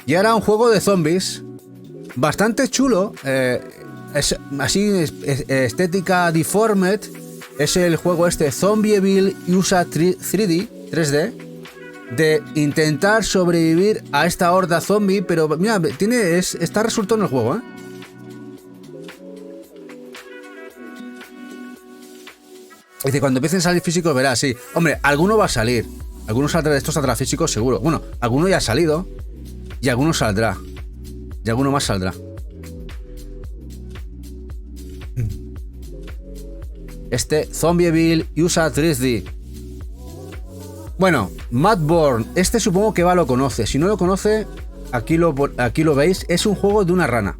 Speaker 1: Y ahora un juego de zombies. Bastante chulo. Es así, estética deformed. Es el juego este Zombieville USA 3D. De intentar sobrevivir a esta horda zombie. Pero mira, está resuelto en el juego, ¿eh? Dice, cuando empiecen a salir físicos verás, sí. Hombre, alguno va a salir. Algunos saldrá de estos, saldrá físicos seguro. Bueno, alguno ya ha salido. Y alguno saldrá. Y alguno más saldrá. Este Zombieville USA 3D. Bueno, Mudbourne. Este supongo que lo conoce. Si no lo conoce, aquí lo veis. Es un juego de una rana.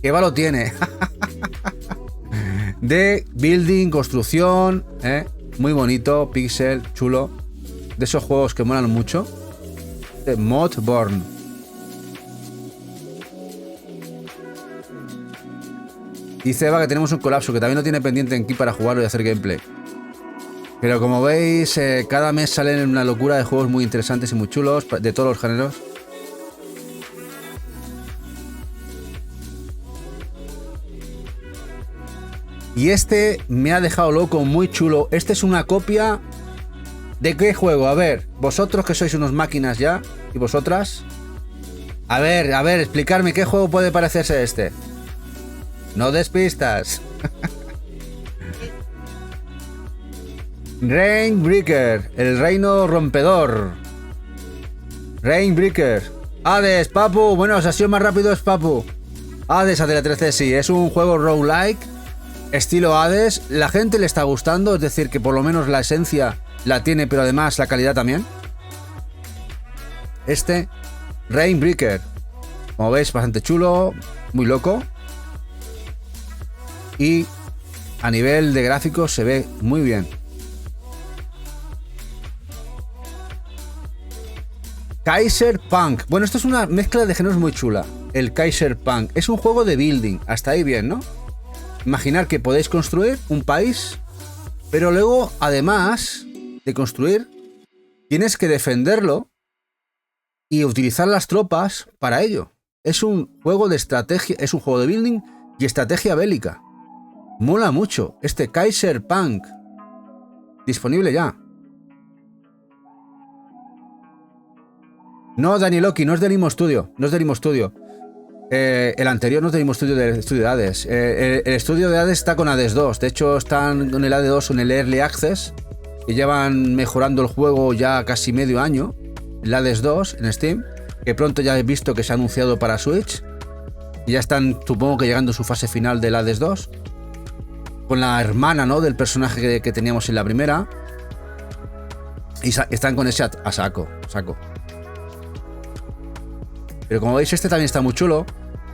Speaker 1: Que lo tiene. De building, construcción. Muy bonito, pixel, chulo. De esos juegos que molan mucho. De Mudbourne. Dice Eva que tenemos un colapso, que también lo tiene pendiente aquí para jugarlo y hacer gameplay. Pero como veis, cada mes salen una locura de juegos muy interesantes y muy chulos, de todos los géneros. Y este me ha dejado loco, muy chulo. Este es una copia... ¿De qué juego? A ver, vosotros que sois unos máquinas ya, y vosotras. A ver, explicarme qué juego puede parecerse este. No des pistas. Rainbreaker, el reino rompedor. Rainbreaker. Hades, Papu. Bueno, si ha sido más rápido es Papu. Hades a la 13, sí. Es un juego roguelike, estilo Hades. La gente le está gustando, es decir, que por lo menos la esencia la tiene, pero además la calidad también. Este, Rainbreaker. Como veis, bastante chulo, muy loco. Y a nivel de gráficos se ve muy bien. Kaiser Punk. Bueno, esto es una mezcla de géneros muy chula. El Kaiser Punk. Es un juego de building. Hasta ahí bien, ¿no? Imaginar que podéis construir un país, pero luego, además de construir, tienes que defenderlo y utilizar las tropas para ello. Es un juego de estrategia, es un juego de building y estrategia bélica. Mola mucho. Este Kaiser Punk. Disponible ya. No, Daniloki, no es del mismo estudio. No es del mismo estudio. El anterior no es del mismo estudio del estudio de Hades. El estudio de Hades está con Hades 2. De hecho, están con el Hades 2 en el Early Access. Y llevan mejorando el juego ya casi medio año. El Hades 2 en Steam. Que pronto ya he visto que se ha anunciado para Switch. Y ya están, supongo que llegando a su fase final del Hades 2. Con la hermana, ¿no?, del personaje que teníamos en la primera. Y están con ese a saco. Pero como veis, este también está muy chulo.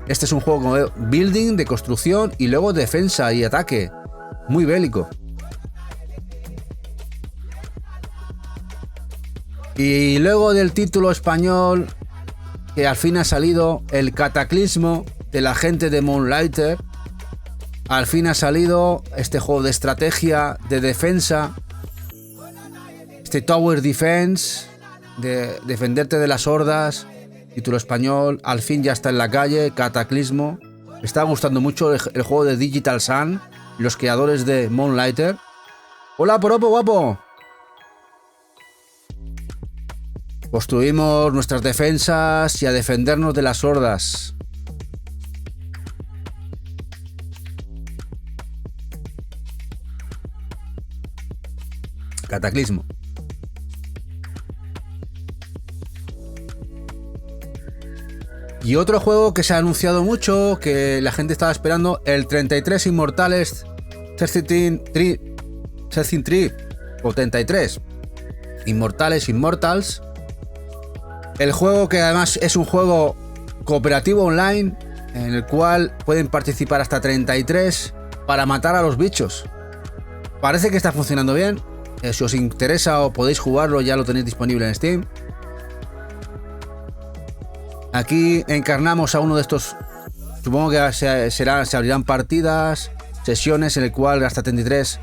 Speaker 1: Este es un juego como building, de construcción y luego defensa y ataque. Muy bélico. Y luego del título español, que al fin ha salido, el Cataclismo de la gente de Moonlighter. Al fin ha salido este juego de estrategia, de defensa. Este Tower Defense, de defenderte de las hordas. Título español, al fin ya está en la calle, Cataclismo. Me está gustando mucho el juego de Digital Sun, los creadores de Moonlighter. Hola, Poropo, guapo. Construimos nuestras defensas y a defendernos de las hordas. Cataclismo. Y otro juego que se ha anunciado mucho, que la gente estaba esperando, el 33 Immortales 33 o 33 Immortals. El juego que además es un juego cooperativo online, en el cual pueden participar hasta 33 para matar a los bichos. Parece que está funcionando bien. Si os interesa o podéis jugarlo, ya lo tenéis disponible en Steam. Aquí encarnamos a uno de estos. Supongo que se abrirán partidas, sesiones en el cual hasta 33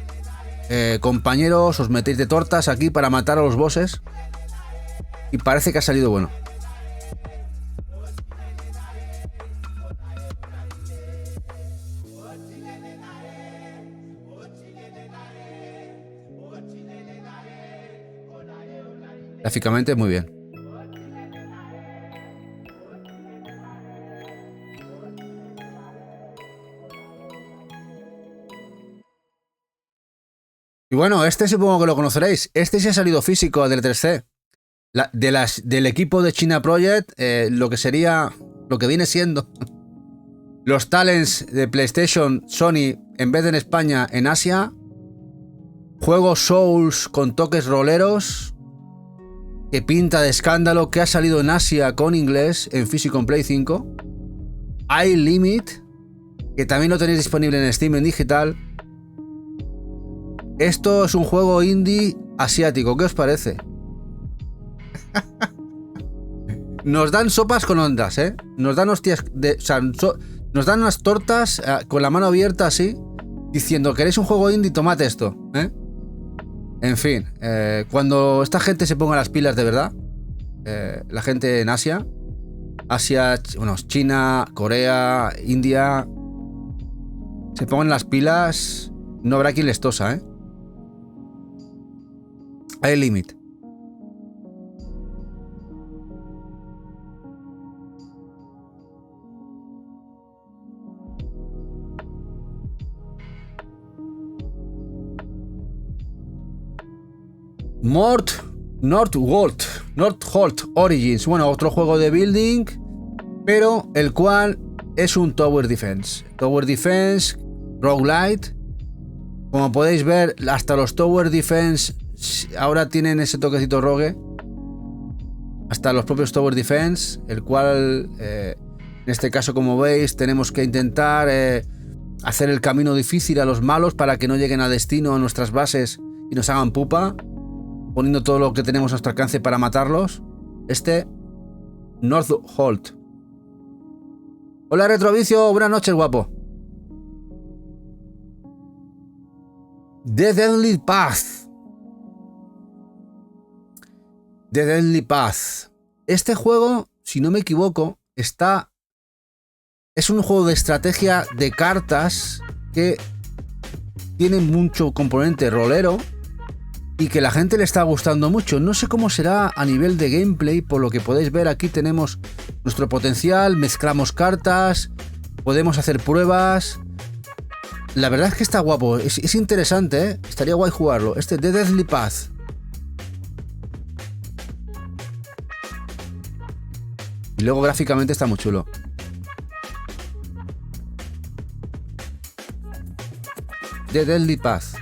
Speaker 1: compañeros os metéis de tortas aquí para matar a los bosses. Y parece que ha salido bueno. Gráficamente muy bien. Y bueno, este supongo que lo conoceréis. Este sí ha salido físico del 3C. Del equipo de China Project, lo que viene siendo los talents de PlayStation, Sony, en vez de en España, en Asia. Juego Souls con toques roleros. Que pinta de escándalo, que ha salido en Asia con inglés, en físico en Play 5. iLimit, que también lo tenéis disponible en Steam en digital. Esto es un juego indie asiático, ¿qué os parece? Nos dan sopas con ondas, ¿eh? Nos dan hostias o sea, nos dan unas tortas con la mano abierta así, diciendo, ¿queréis un juego indie? Tomad esto, ¿eh? En fin, cuando esta gente se ponga las pilas de verdad, la gente en Asia, bueno, China, Corea, India, se pongan las pilas, no habrá quien les tosa, ¿eh? Hay límite. Northholt Origins, bueno, otro juego de building, pero el cual es un Tower Defense. Tower Defense, roguelite. Como podéis ver, hasta los Tower Defense ahora tienen ese toquecito rogue. Hasta los propios Tower Defense, el cual, en este caso, como veis, tenemos que intentar hacer el camino difícil a los malos para que no lleguen a destino a nuestras bases y nos hagan pupa, poniendo todo lo que tenemos a nuestro alcance para matarlos. Northholt. Hola Retrovicio, buenas noches, guapo. The Deadly Path. The Deadly Path. Este juego, si no me equivoco, es un juego de estrategia de cartas que tiene mucho componente rolero y que la gente le está gustando mucho. No sé cómo será a nivel de gameplay, por lo que podéis ver aquí tenemos nuestro potencial, mezclamos cartas, podemos hacer pruebas. La verdad es que está guapo, es interesante, ¿eh? Estaría guay jugarlo. The Deadly Path. Y luego gráficamente está muy chulo. The Deadly Path.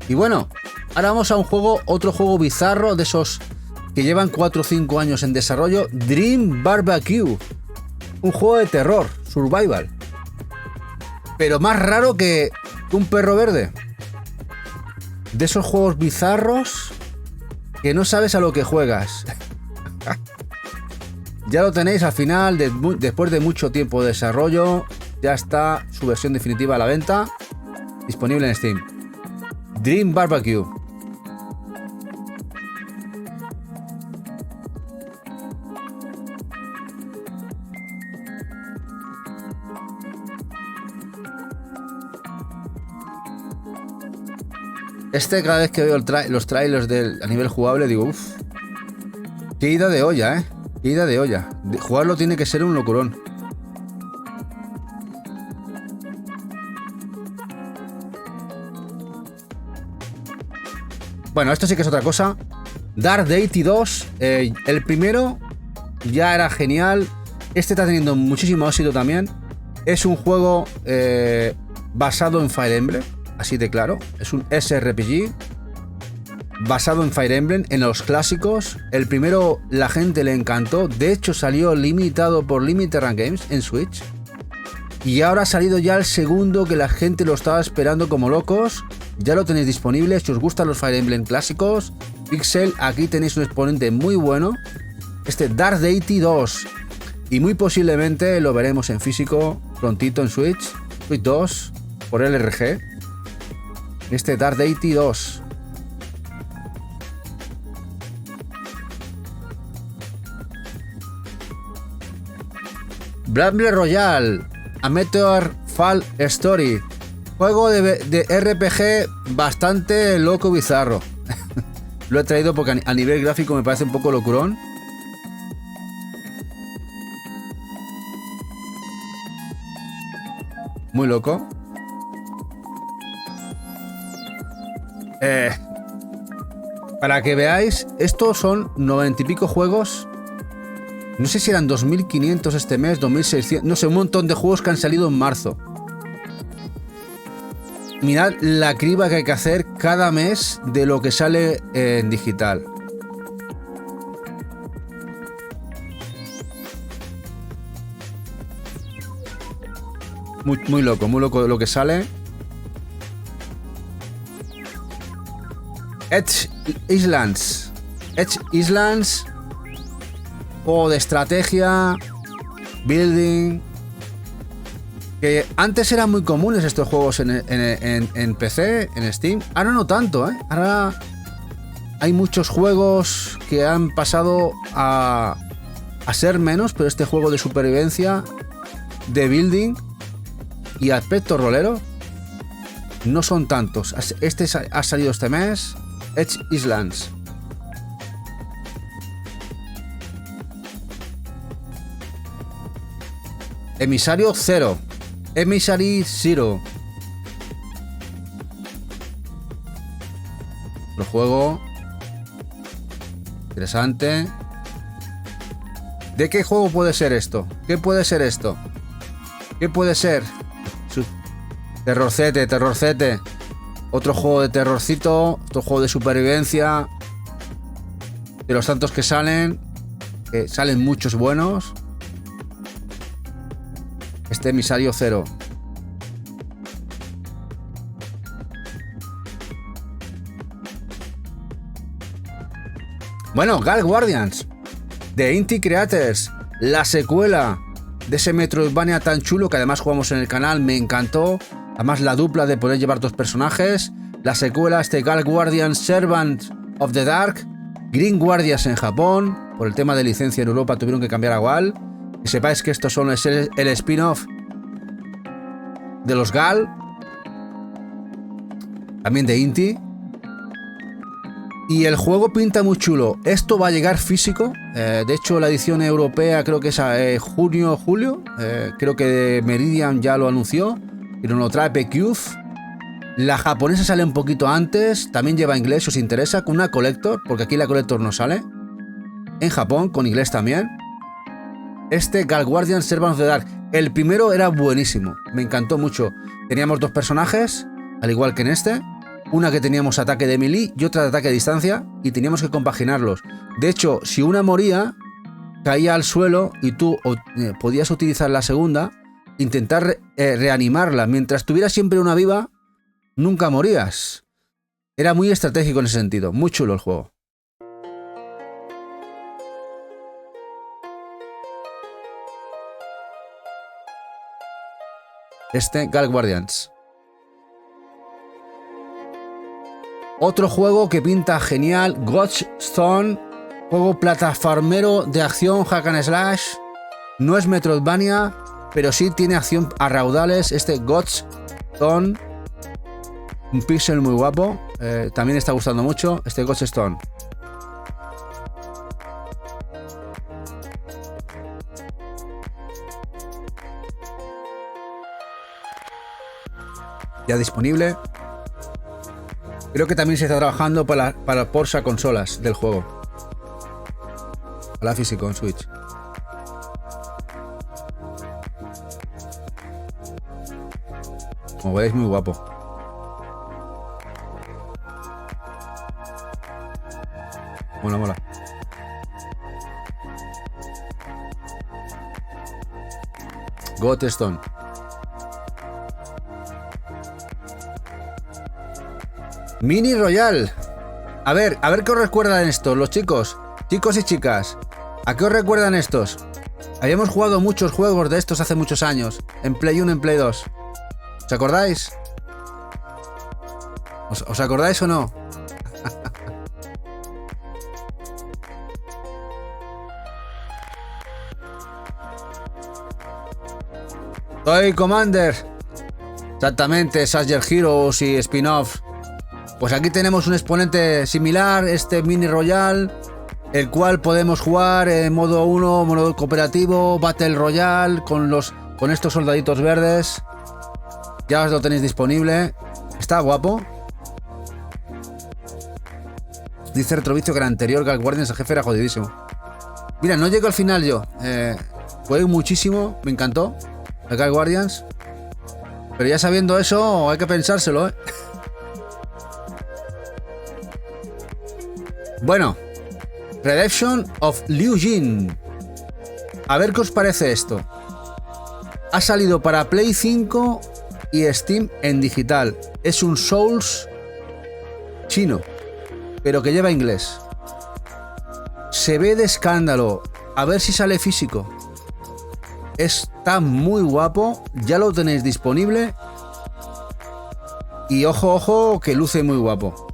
Speaker 1: Y bueno, ahora vamos a otro juego bizarro de esos que llevan 4 o 5 años en desarrollo. Dream Barbecue. Un juego de terror, survival. Pero más raro que un perro verde. De esos juegos bizarros que no sabes a lo que juegas. Ya lo tenéis al final, después de mucho tiempo de desarrollo. Ya está su versión definitiva a la venta. Disponible en Steam. Dream Barbecue. Cada vez que veo los trailers a nivel jugable, digo, uff, qué ida de olla, ¿eh? Qué ida de olla. Jugarlo tiene que ser un locurón. Bueno, esto sí que es otra cosa. Dark Deity 2, el primero ya era genial. Este está teniendo muchísimo éxito también. Es un juego basado en Fire Emblem, así de claro. Es un SRPG basado en Fire Emblem, en los clásicos. El primero la gente le encantó. De hecho salió limitado por Limited Run Games en Switch. Y ahora ha salido ya el segundo, que la gente lo estaba esperando como locos. Ya lo tenéis disponible. Si os gustan los Fire Emblem clásicos, Pixel, aquí tenéis un exponente muy bueno. Dark Deity 2. Y muy posiblemente lo veremos en físico prontito en Switch 2 por LRG. Dark Deity 2. Bramble Royale, A Meteor Fall Story. Juego de RPG bastante loco, bizarro. Lo he traído porque a nivel gráfico me parece un poco locurón. Muy loco. Para que veáis, estos son 90 y pico juegos No sé si eran 2.500 este mes, 2.600... No sé, un montón de juegos que han salido en marzo. Mirad la criba que hay que hacer cada mes de lo que sale en digital. Muy loco lo que sale. Edge Islands. Juego de estrategia, building. Que antes eran muy comunes estos juegos en PC, en Steam. Ahora no tanto, ¿eh? Ahora hay muchos juegos que han pasado a ser menos, pero este juego de supervivencia, de building y aspecto rolero no son tantos. Este ha salido este mes, Edge Islands. Emisario Zero. Emissary Zero. Otro juego interesante. ¿De qué juego puede ser esto? ¿Qué puede ser esto? ¿Qué puede ser? Terrorcete. Otro juego de terrorcito. Otro juego de supervivencia. De los tantos que salen muchos buenos. Este Emisario Zero. Bueno, Gal Guardians de Inti Creators, la secuela de ese Metroidvania tan chulo que además jugamos en el canal, me encantó. Además la dupla de poder llevar dos personajes. La secuela este Gal Guardians Servants of the Dark, Green Guardians en Japón. Por el tema de licencia en Europa tuvieron que cambiar a Gal. Que sepáis que estos son el spin-off de los Gal, también de Inti. Y el juego pinta muy chulo. Esto va a llegar físico. De hecho, la edición europea creo que es junio o julio. Creo que Meridian ya lo anunció y nos lo trae PQ. La japonesa sale un poquito antes. También lleva inglés, si os interesa, con una Collector, porque aquí la Collector no sale. En Japón, con inglés también. Este Gal Guardian Servants of the Dark. El primero era buenísimo, me encantó mucho. Teníamos dos personajes, al igual que en este. Una que teníamos ataque de melee y otra de ataque a distancia. Y teníamos que compaginarlos. De hecho, si una moría, caía al suelo y tú podías utilizar la segunda. Intentar reanimarla. Mientras tuviera siempre una viva, nunca morías. Era muy estratégico en ese sentido. Muy chulo el juego. Este Gal Guardians. Otro juego que pinta genial, Ghost Stone, juego plataformero de acción hack and slash. No es Metroidvania, pero sí tiene acción a raudales. Este Ghost Stone, un pixel muy guapo. También está gustando mucho este Ghost Stone. Ya disponible. Creo que también se está trabajando para Porsche consolas del juego. Para la físico en Switch. Como veis, muy guapo. Mola. Ghost Stone. Mini Royal. A ver qué os recuerdan estos, los chicos y chicas. ¿A qué os recuerdan estos? Habíamos jugado muchos juegos de estos hace muchos años. En Play 1, en Play 2. ¿Os acordáis? ¿Os acordáis o no? Toy Commander. Exactamente, Sager Heroes y spin-off. Pues aquí tenemos un exponente similar, este Mini Royal, el cual podemos jugar en modo 1, modo cooperativo, Battle Royale, con estos soldaditos verdes. Ya os lo tenéis disponible. Está guapo. Dice Retrovicio que el anterior Gal Guardians el jefe era jodidísimo. Mira, no llego al final yo. Jugué muchísimo, me encantó. El Guy Guardians. Pero ya sabiendo eso, hay que pensárselo, ¿eh? Bueno. Redemption of Liu Jin. A ver qué os parece esto. Ha salido para Play 5 y Steam en digital. Es un Souls chino, pero que lleva inglés. Se ve de escándalo. A ver si sale físico. Está muy guapo. Ya lo tenéis disponible. Y ojo, ojo, que luce muy guapo.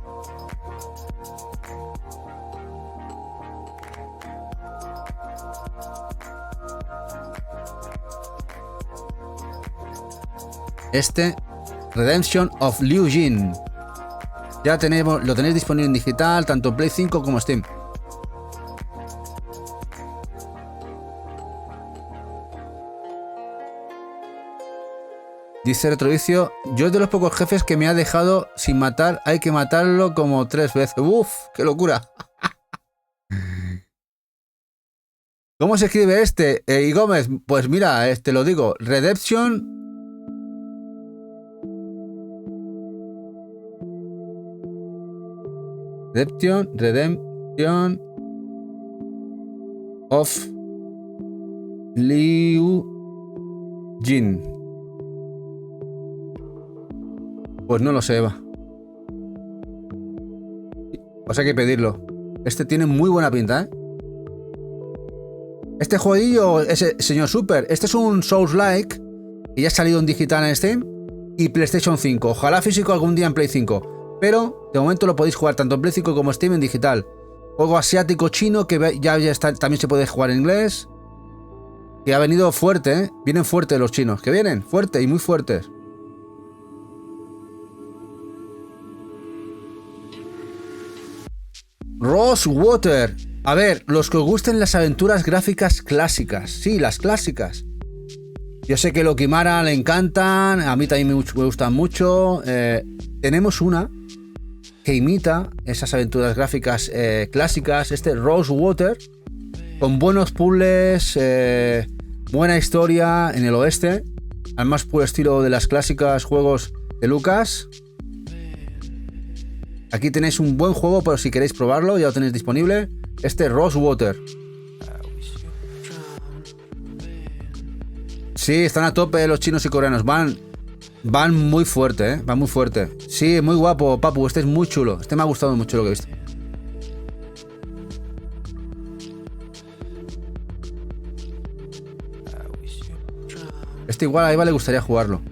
Speaker 1: Redemption of Liu Jin. Ya lo tenéis disponible en digital, tanto en Play 5 como Steam. Dice Retrovicio, yo es de los pocos jefes que me ha dejado sin matar, hay que matarlo como 3 veces. ¡Uf! ¡Qué locura! ¿Cómo se escribe este? Y Gómez, pues mira, lo digo, Redemption of Liu Jin. Pues no lo sé, Eva. O sea, hay que pedirlo. Tiene muy buena pinta, ¿eh? Este jueguillo, señor Super, este es un Souls-like y ya ha salido en digital en Steam y PlayStation 5. Ojalá físico algún día en Play 5. Pero de momento lo podéis jugar tanto en Play 5 como Steam en digital. Juego asiático chino que ya está, también se puede jugar en inglés. Y ha venido fuerte, ¿eh? Vienen fuertes los chinos, que vienen fuerte y muy fuertes. Rosewater. A ver, los que os gusten las aventuras gráficas clásicas. Sí, las clásicas. Yo sé que Lokimara le encantan. A mí también me gustan mucho. Tenemos una que imita esas aventuras gráficas clásicas. Rosewater. Con buenos puzzles. Buena historia en el oeste. Al más puro estilo de las clásicas juegos de Lucas. Aquí tenéis un buen juego, pero si queréis probarlo, ya lo tenéis disponible. Rosewater. Sí, están a tope los chinos y coreanos. Van muy fuerte, ¿eh? Van muy fuerte. Sí, muy guapo, papu. Es muy chulo. Me ha gustado mucho lo que he visto. Igual a Eva le gustaría jugarlo.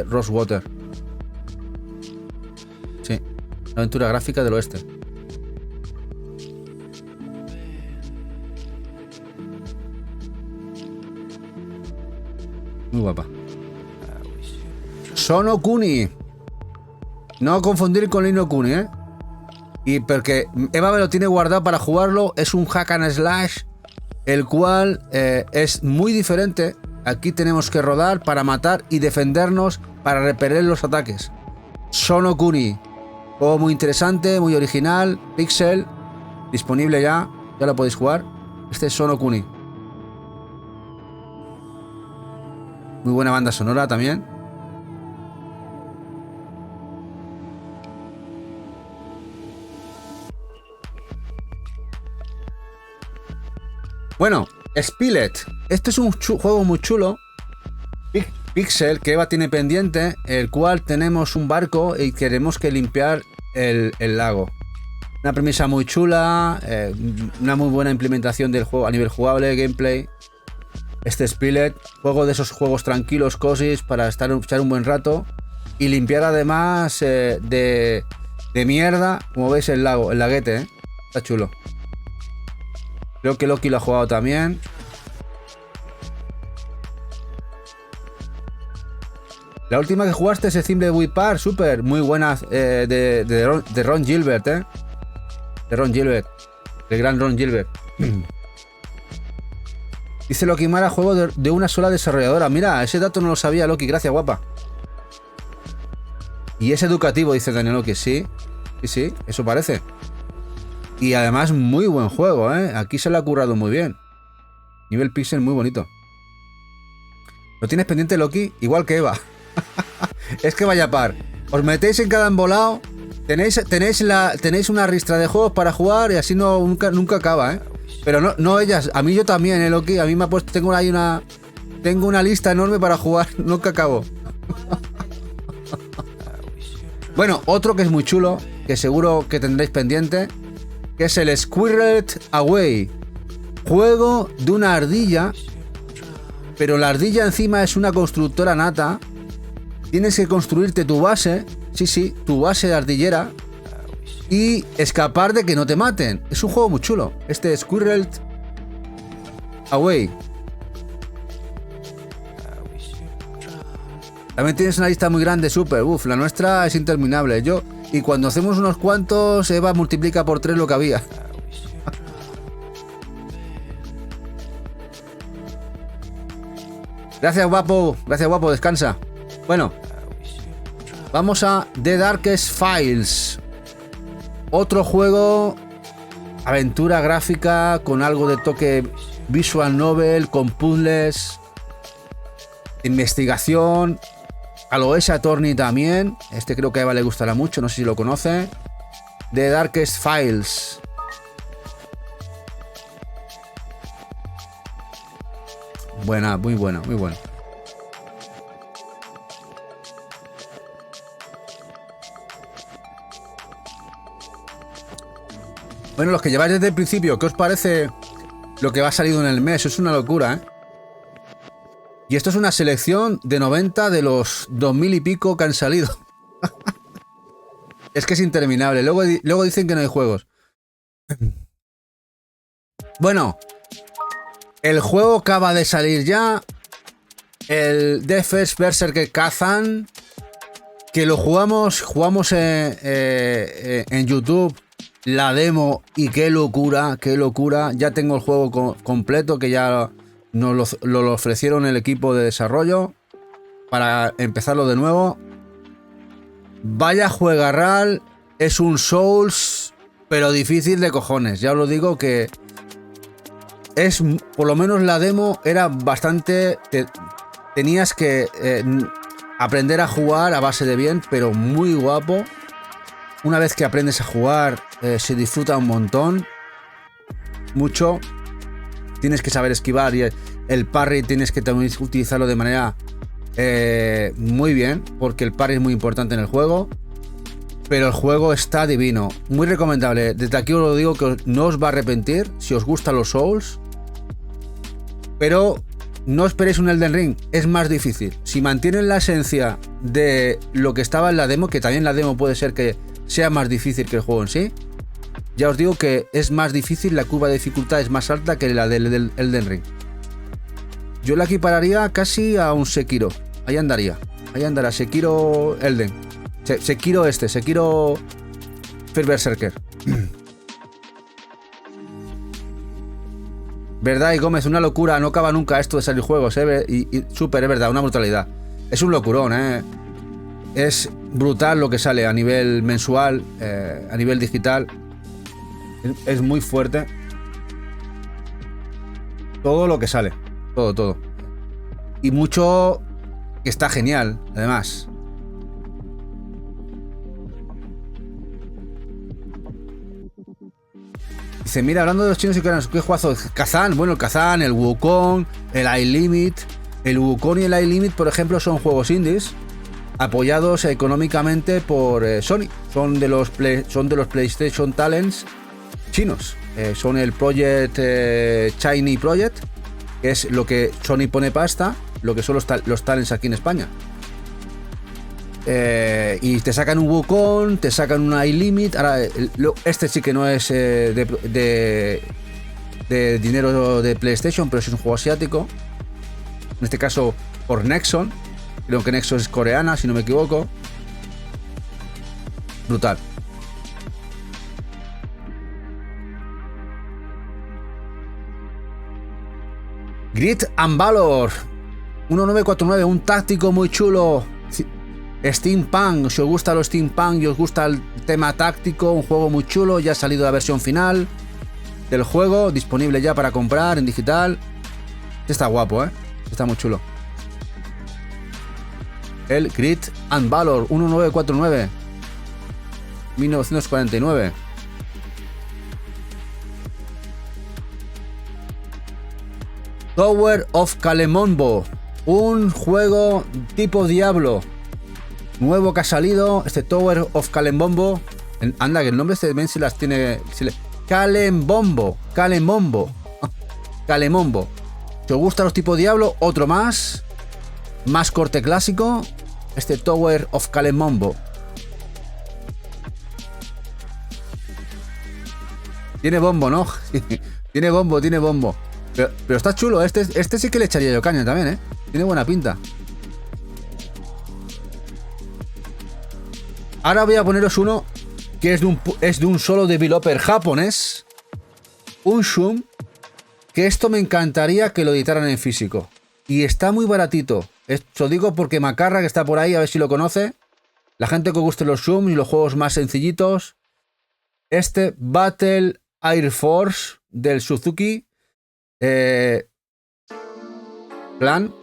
Speaker 1: Rosewater. Sí. Una aventura gráfica del oeste. Muy guapa. Sono Kuni. No confundir con Ni no Kuni, ¿eh? Y porque Eva me lo tiene guardado para jugarlo. Es un hack and slash, el cual es muy diferente. Aquí tenemos que rodar para matar y defendernos para repeler los ataques. Sono Kuni. Juego muy interesante, muy original. Pixel. Disponible ya. Ya lo podéis jugar. Es Sono Kuni. Muy buena banda sonora también. Bueno, Spillet. Este es un juego muy chulo. Pixel, que Eva tiene pendiente, el cual tenemos un barco y queremos que limpiar el lago. Una premisa muy chula, una muy buena implementación del juego a nivel jugable, gameplay. Spillet, juego de esos juegos tranquilos, cosis, para echar un buen rato y limpiar además de mierda, como veis el lago, el laguete, ¿eh? Está chulo. Creo que Loki lo ha jugado también. La última que jugaste es el Thimbleweed Park, súper, muy buena, de Ron Gilbert, ¿eh? De Ron Gilbert, el gran Ron Gilbert. Dice Loki Mara, juego de una sola desarrolladora. Mira, ese dato no lo sabía, Loki, gracias, guapa. Y es educativo, dice Daniel Loki, sí, eso parece. Y además muy buen juego, ¿eh? Aquí se lo ha currado muy bien. Nivel pixel muy bonito. ¿Lo tienes pendiente, Loki? Igual que Eva. Es que vaya par. Os metéis en cada embolado. Tenéis una ristra de juegos para jugar y así nunca acaba, ¿eh? Pero no ellas. A mí yo también, Loki. A mí me ha puesto... Tengo una lista enorme para jugar. Nunca acabo. Bueno, otro que es muy chulo, que seguro que tendréis pendiente, que es el Squirreled Away. Juego de una ardilla, pero la ardilla encima es una constructora nata. Tienes que construirte tu base, sí, tu base de ardillera, y escapar de que no te maten. Es un juego muy chulo, este Squirreled Away. También tienes una lista muy grande, súper. La nuestra es interminable. Y cuando hacemos unos cuantos, Eva multiplica por 3 lo que había. Gracias, guapo. Gracias, guapo. Descansa. Bueno, vamos a The Darkest Files. Otro juego, aventura gráfica, con algo de toque visual novel, con puzzles, investigación. A lo Ace Attorney también. Este creo que a Eva le gustará mucho, no sé si lo conoce. The Darkest Files. Buena, muy buena, muy buena. Bueno, los que lleváis desde el principio, ¿qué os parece lo que va salido en el mes? Es una locura, ¿eh? Y esto es una selección de 90 de los 2000 y pico que han salido. Es que es interminable. Luego dicen que no hay juegos. Bueno, el juego acaba de salir ya. El Defense Berserker Kazan. Que lo jugamos en YouTube. La demo. Y qué locura, qué locura. Ya tengo el juego completo, que ya nos lo ofrecieron el equipo de desarrollo para empezarlo de nuevo. Vaya juegarral, es un Souls, pero difícil de cojones. Ya os lo digo que es, por lo menos la demo era bastante... Tenías que aprender a jugar a base de bien, pero muy guapo. Una vez que aprendes a jugar, se disfruta un montón. Mucho. Tienes que saber esquivar y el parry tienes que también utilizarlo de manera muy bien, porque el parry es muy importante en el juego. Pero el juego está divino, muy recomendable. Desde aquí os lo digo que no os va a arrepentir si os gustan los Souls. Pero no esperéis un Elden Ring, es más difícil. Si mantienen la esencia de lo que estaba en la demo, que también la demo puede ser que sea más difícil que el juego en sí. Ya os digo que es más difícil, la curva de dificultad es más alta que la del Elden Ring. Yo la equipararía casi a un Sekiro. Ahí andaría Sekiro Elden. Sekiro Berserker. Verdad, y Gómez, una locura, no acaba nunca esto de salir juegos, y súper, es verdad, una brutalidad. Es un locurón, es brutal lo que sale a nivel mensual, a nivel digital. Es muy fuerte. Todo lo que sale. Todo. Y mucho que está genial, además. Dice, mira, hablando de los chinos y coreanos, ¿qué juegazo? Kazan, bueno, el Kazan, el Wukong, el iLimit. El Wukong y el iLimit, por ejemplo, son juegos indies apoyados económicamente por Sony. Son de los PlayStation Talents chinos. Son el Project Shiny Project, que es lo que Sony pone pasta, lo que son los talents aquí en España. Y te sacan un Wukong, te sacan un iLimit. Ahora, este sí que no es de dinero de PlayStation, pero sí es un juego asiático. En este caso por Nexon. Creo que Nexon es coreana, si no me equivoco. Brutal. Grit and Valor 1949, un táctico muy chulo. Steampunk, si os gusta los Steampunk y os gusta el tema táctico, un juego muy chulo. Ya ha salido la versión final del juego, disponible ya para comprar en digital. Este está guapo, ¿eh? Está muy chulo. El Grit and Valor 1949. 1949. Tower of Calemombo. Un juego tipo Diablo. Nuevo que ha salido. Este Tower of Calemombo. Anda, que el nombre este ven si las tiene. Calemombo. Calemombo. Calemombo. Si os gustan los tipos Diablo, otro más. Más corte clásico. Este Tower of Calemombo. Tiene bombo, ¿no? Tiene bombo, tiene bombo. Pero está chulo. Este sí que le echaría yo caña también, ¿eh? Tiene buena pinta. Ahora voy a poneros uno que es de un solo developer japonés. Un Shum. Que esto me encantaría que lo editaran en físico. Y está muy baratito. Esto digo porque Macarra, que está por ahí, a ver si lo conoce. La gente que guste los Shum y los juegos más sencillitos. Este Battle Air Force del Suzuki. Plan.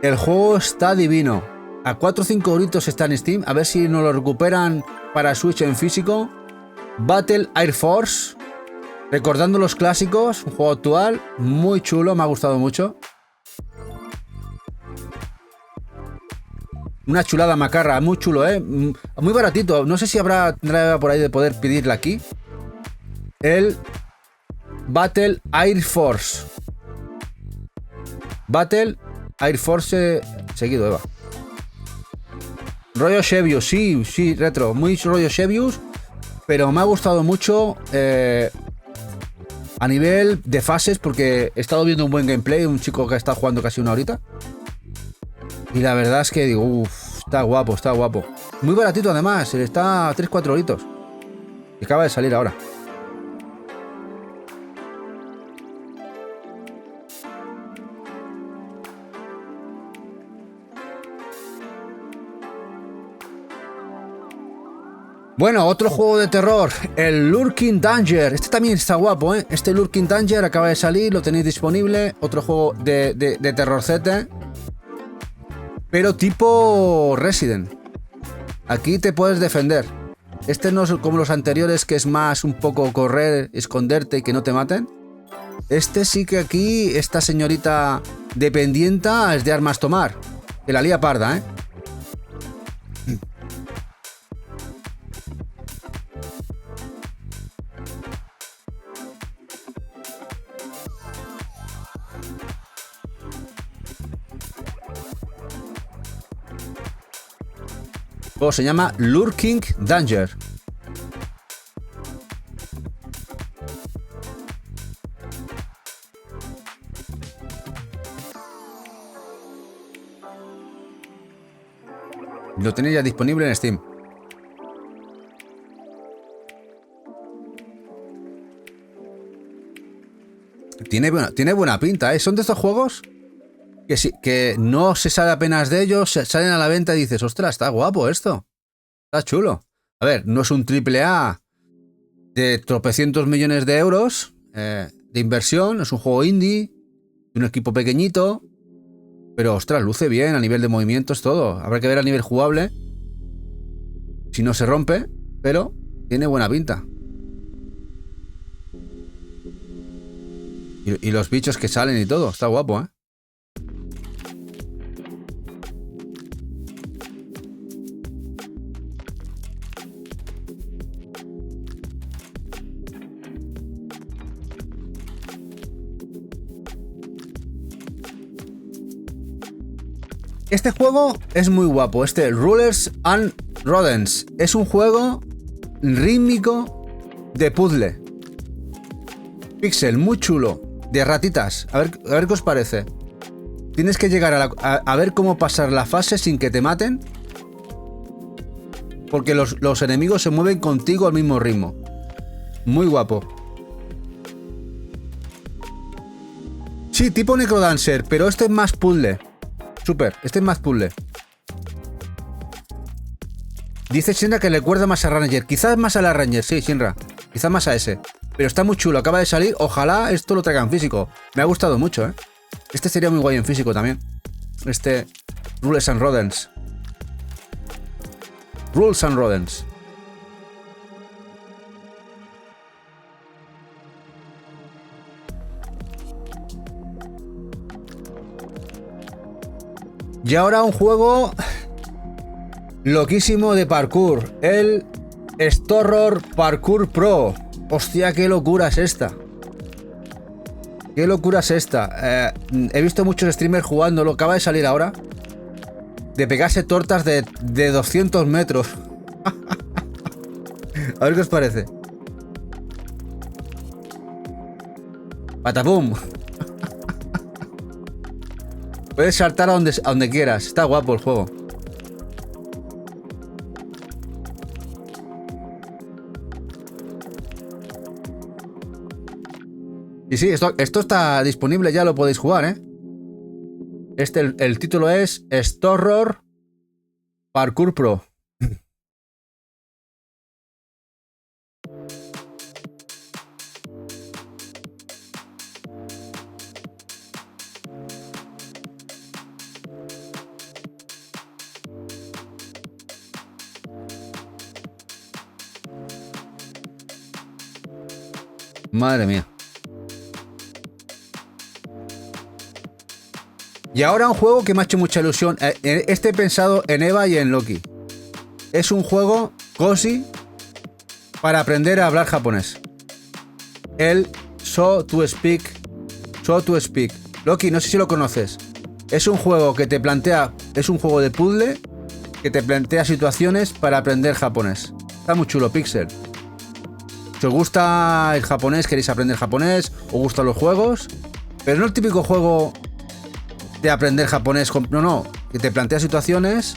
Speaker 1: El juego está divino. A 4 o 5 euritos está en Steam. A ver si nos lo recuperan para Switch en físico. Battle Air Force. Recordando los clásicos. Un juego actual. Muy chulo. Me ha gustado mucho. Una chulada, Macarra. Muy chulo, ¿eh? Muy baratito. No sé si habrá por ahí de poder pedirla aquí. El Battle Air Force. Battle Air Force seguido, Eva. Rollo Xevious, sí, retro. Muy rollo Xevious. Pero me ha gustado mucho a nivel de fases, porque he estado viendo un buen gameplay. Un chico que está jugando casi una horita. Y la verdad es que digo, uff, está guapo, está guapo. Muy baratito además, está a 3-4 euritos. Y acaba de salir ahora. Bueno, otro juego de terror, el Lurking Danger. Este también está guapo, ¿eh? Este Lurking Danger acaba de salir, lo tenéis disponible. Otro juego de terrorcete. Pero tipo Resident. Aquí te puedes defender. Este no es como los anteriores, que es más un poco correr, esconderte y que no te maten. Este sí que aquí, esta señorita dependienta es de armas tomar. Que la lía parda, ¿eh? Se llama Lurking Danger. Lo tenéis ya disponible en Steam. Tiene buena pinta, ¿eh? Son de estos juegos que no se sabe apenas de ellos, salen a la venta y dices, ostras, está guapo esto. Está chulo. A ver, no es un AAA de tropecientos millones de euros de inversión, es un juego indie, de un equipo pequeñito, pero ostras, luce bien a nivel de movimientos, todo. Habrá que ver a nivel jugable si no se rompe, pero tiene buena pinta. Y los bichos que salen y todo, está guapo, ¿eh? Este juego es muy guapo, este Rulers and Rodents. Es un juego rítmico de puzzle. Pixel, muy chulo. De ratitas. A ver qué os parece. Tienes que llegar a ver cómo pasar la fase sin que te maten. Porque los enemigos se mueven contigo al mismo ritmo. Muy guapo. Sí, tipo Necrodancer, pero este es más puzzle. Super, este es más puzzle. Dice Shinra que le recuerda más a Ranger. Quizás más a la Ranger, sí, Shinra. Quizás más a ese. Pero está muy chulo, acaba de salir. Ojalá esto lo traigan físico. Me ha gustado mucho, ¿eh? Este sería muy guay en físico también. Este Rules and Rodents. Rules and Rodents. Y ahora un juego loquísimo de parkour. El Storror Parkour Pro. Hostia, qué locura es esta. Qué locura es esta. He visto muchos streamers jugándolo. Acaba de salir ahora. De pegarse tortas de 200 metros. A ver qué os parece. Patapum. Puedes saltar a donde quieras. Está guapo el juego. Y sí, esto está disponible, ya lo podéis jugar, ¿eh? El título es Storror Parkour Pro. Madre mía. Y ahora un juego que me ha hecho mucha ilusión. Este he pensado en Eva y en Loki. Es un juego cozy para aprender a hablar japonés. El So to Speak. Loki, no sé si lo conoces. Es un juego que te plantea... Es un juego de puzzle que te plantea situaciones para aprender japonés. Está muy chulo, Pixel. Si os gusta el japonés, queréis aprender japonés, os gustan los juegos, pero no el típico juego de aprender japonés, no, que te plantea situaciones,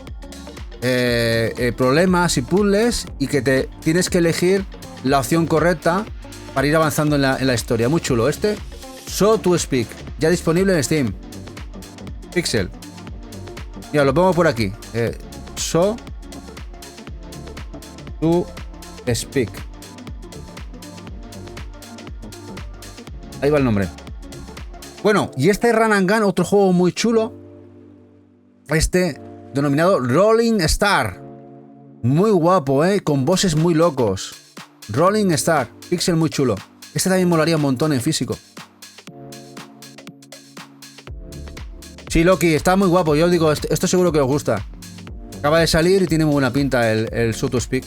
Speaker 1: problemas y puzzles y que te tienes que elegir la opción correcta para ir avanzando en la historia. Muy chulo este. So to Speak, ya disponible en Steam. Pixel. Mira, lo pongo por aquí. So to Speak. Ahí va el nombre. Bueno, y este Run and Gun, otro juego muy chulo. Este, denominado Rolling Star. Muy guapo, con bosses muy locos. Rolling Star, pixel muy chulo. Este también molaría un montón en físico. Sí, Loki, está muy guapo. Yo os digo, esto seguro que os gusta. Acaba de salir y tiene muy buena pinta el So to Speak.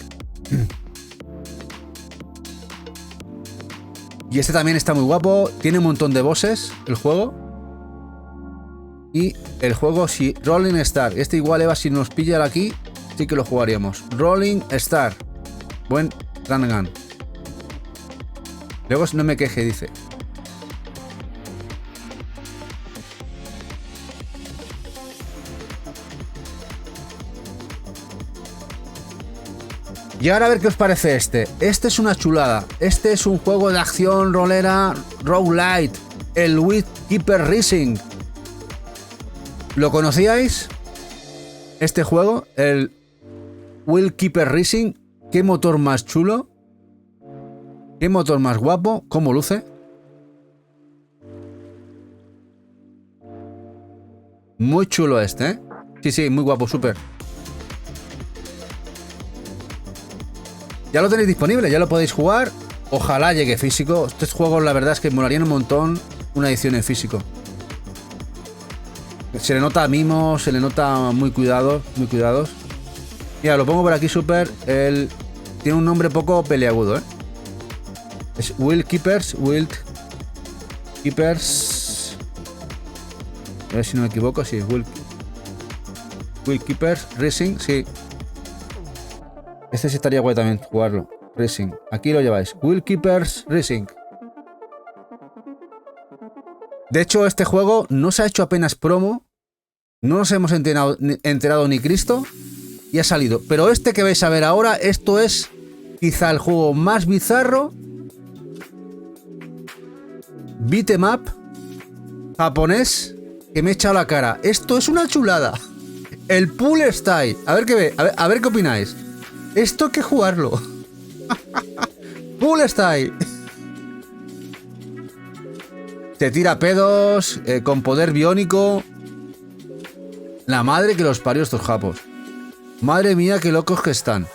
Speaker 1: Y este también está muy guapo. Tiene un montón de bosses el juego. Y el juego, sí, Rolling Star. Este igual, Eva, si nos pilla aquí, sí que lo jugaríamos. Rolling Star. Buen run and gun. Luego no me queje, dice. Y ahora a ver qué os parece este. Este es una chulada. Este es un juego de acción rolera roguelite. El Wheatkeeper Racing. ¿Lo conocíais? Este juego, el Wheatkeeper Racing. Qué motor más chulo. Qué motor más guapo. Cómo luce. Muy chulo este, ¿eh? Sí, sí, muy guapo, súper. Ya lo tenéis disponible, ya lo podéis jugar. Ojalá llegue físico. Estos juegos la verdad es que molarían un montón una edición en físico. Se le nota mimo, se le nota muy cuidados, muy cuidados. Mira, lo pongo por aquí súper. Tiene un nombre poco peleagudo, ¿eh? Es Wheatkeepers. A ver si no me equivoco, sí, Wheatkeepers Racing, sí. Este sí estaría guay también jugarlo. Racing. Aquí lo lleváis. Wheatkeepers Racing. De hecho, este juego no se ha hecho apenas promo. No nos hemos enterado ni Cristo. Y ha salido. Pero este que vais a ver ahora, esto es quizá el juego más bizarro. Beat 'em up japonés que me he echado la cara. Esto es una chulada. El Pool Style. A ver qué ve. A ver qué opináis. Esto hay que jugarlo. Pool Style. te tira pedos, con poder biónico. La madre que los parió estos japos. Madre mía, qué locos que están.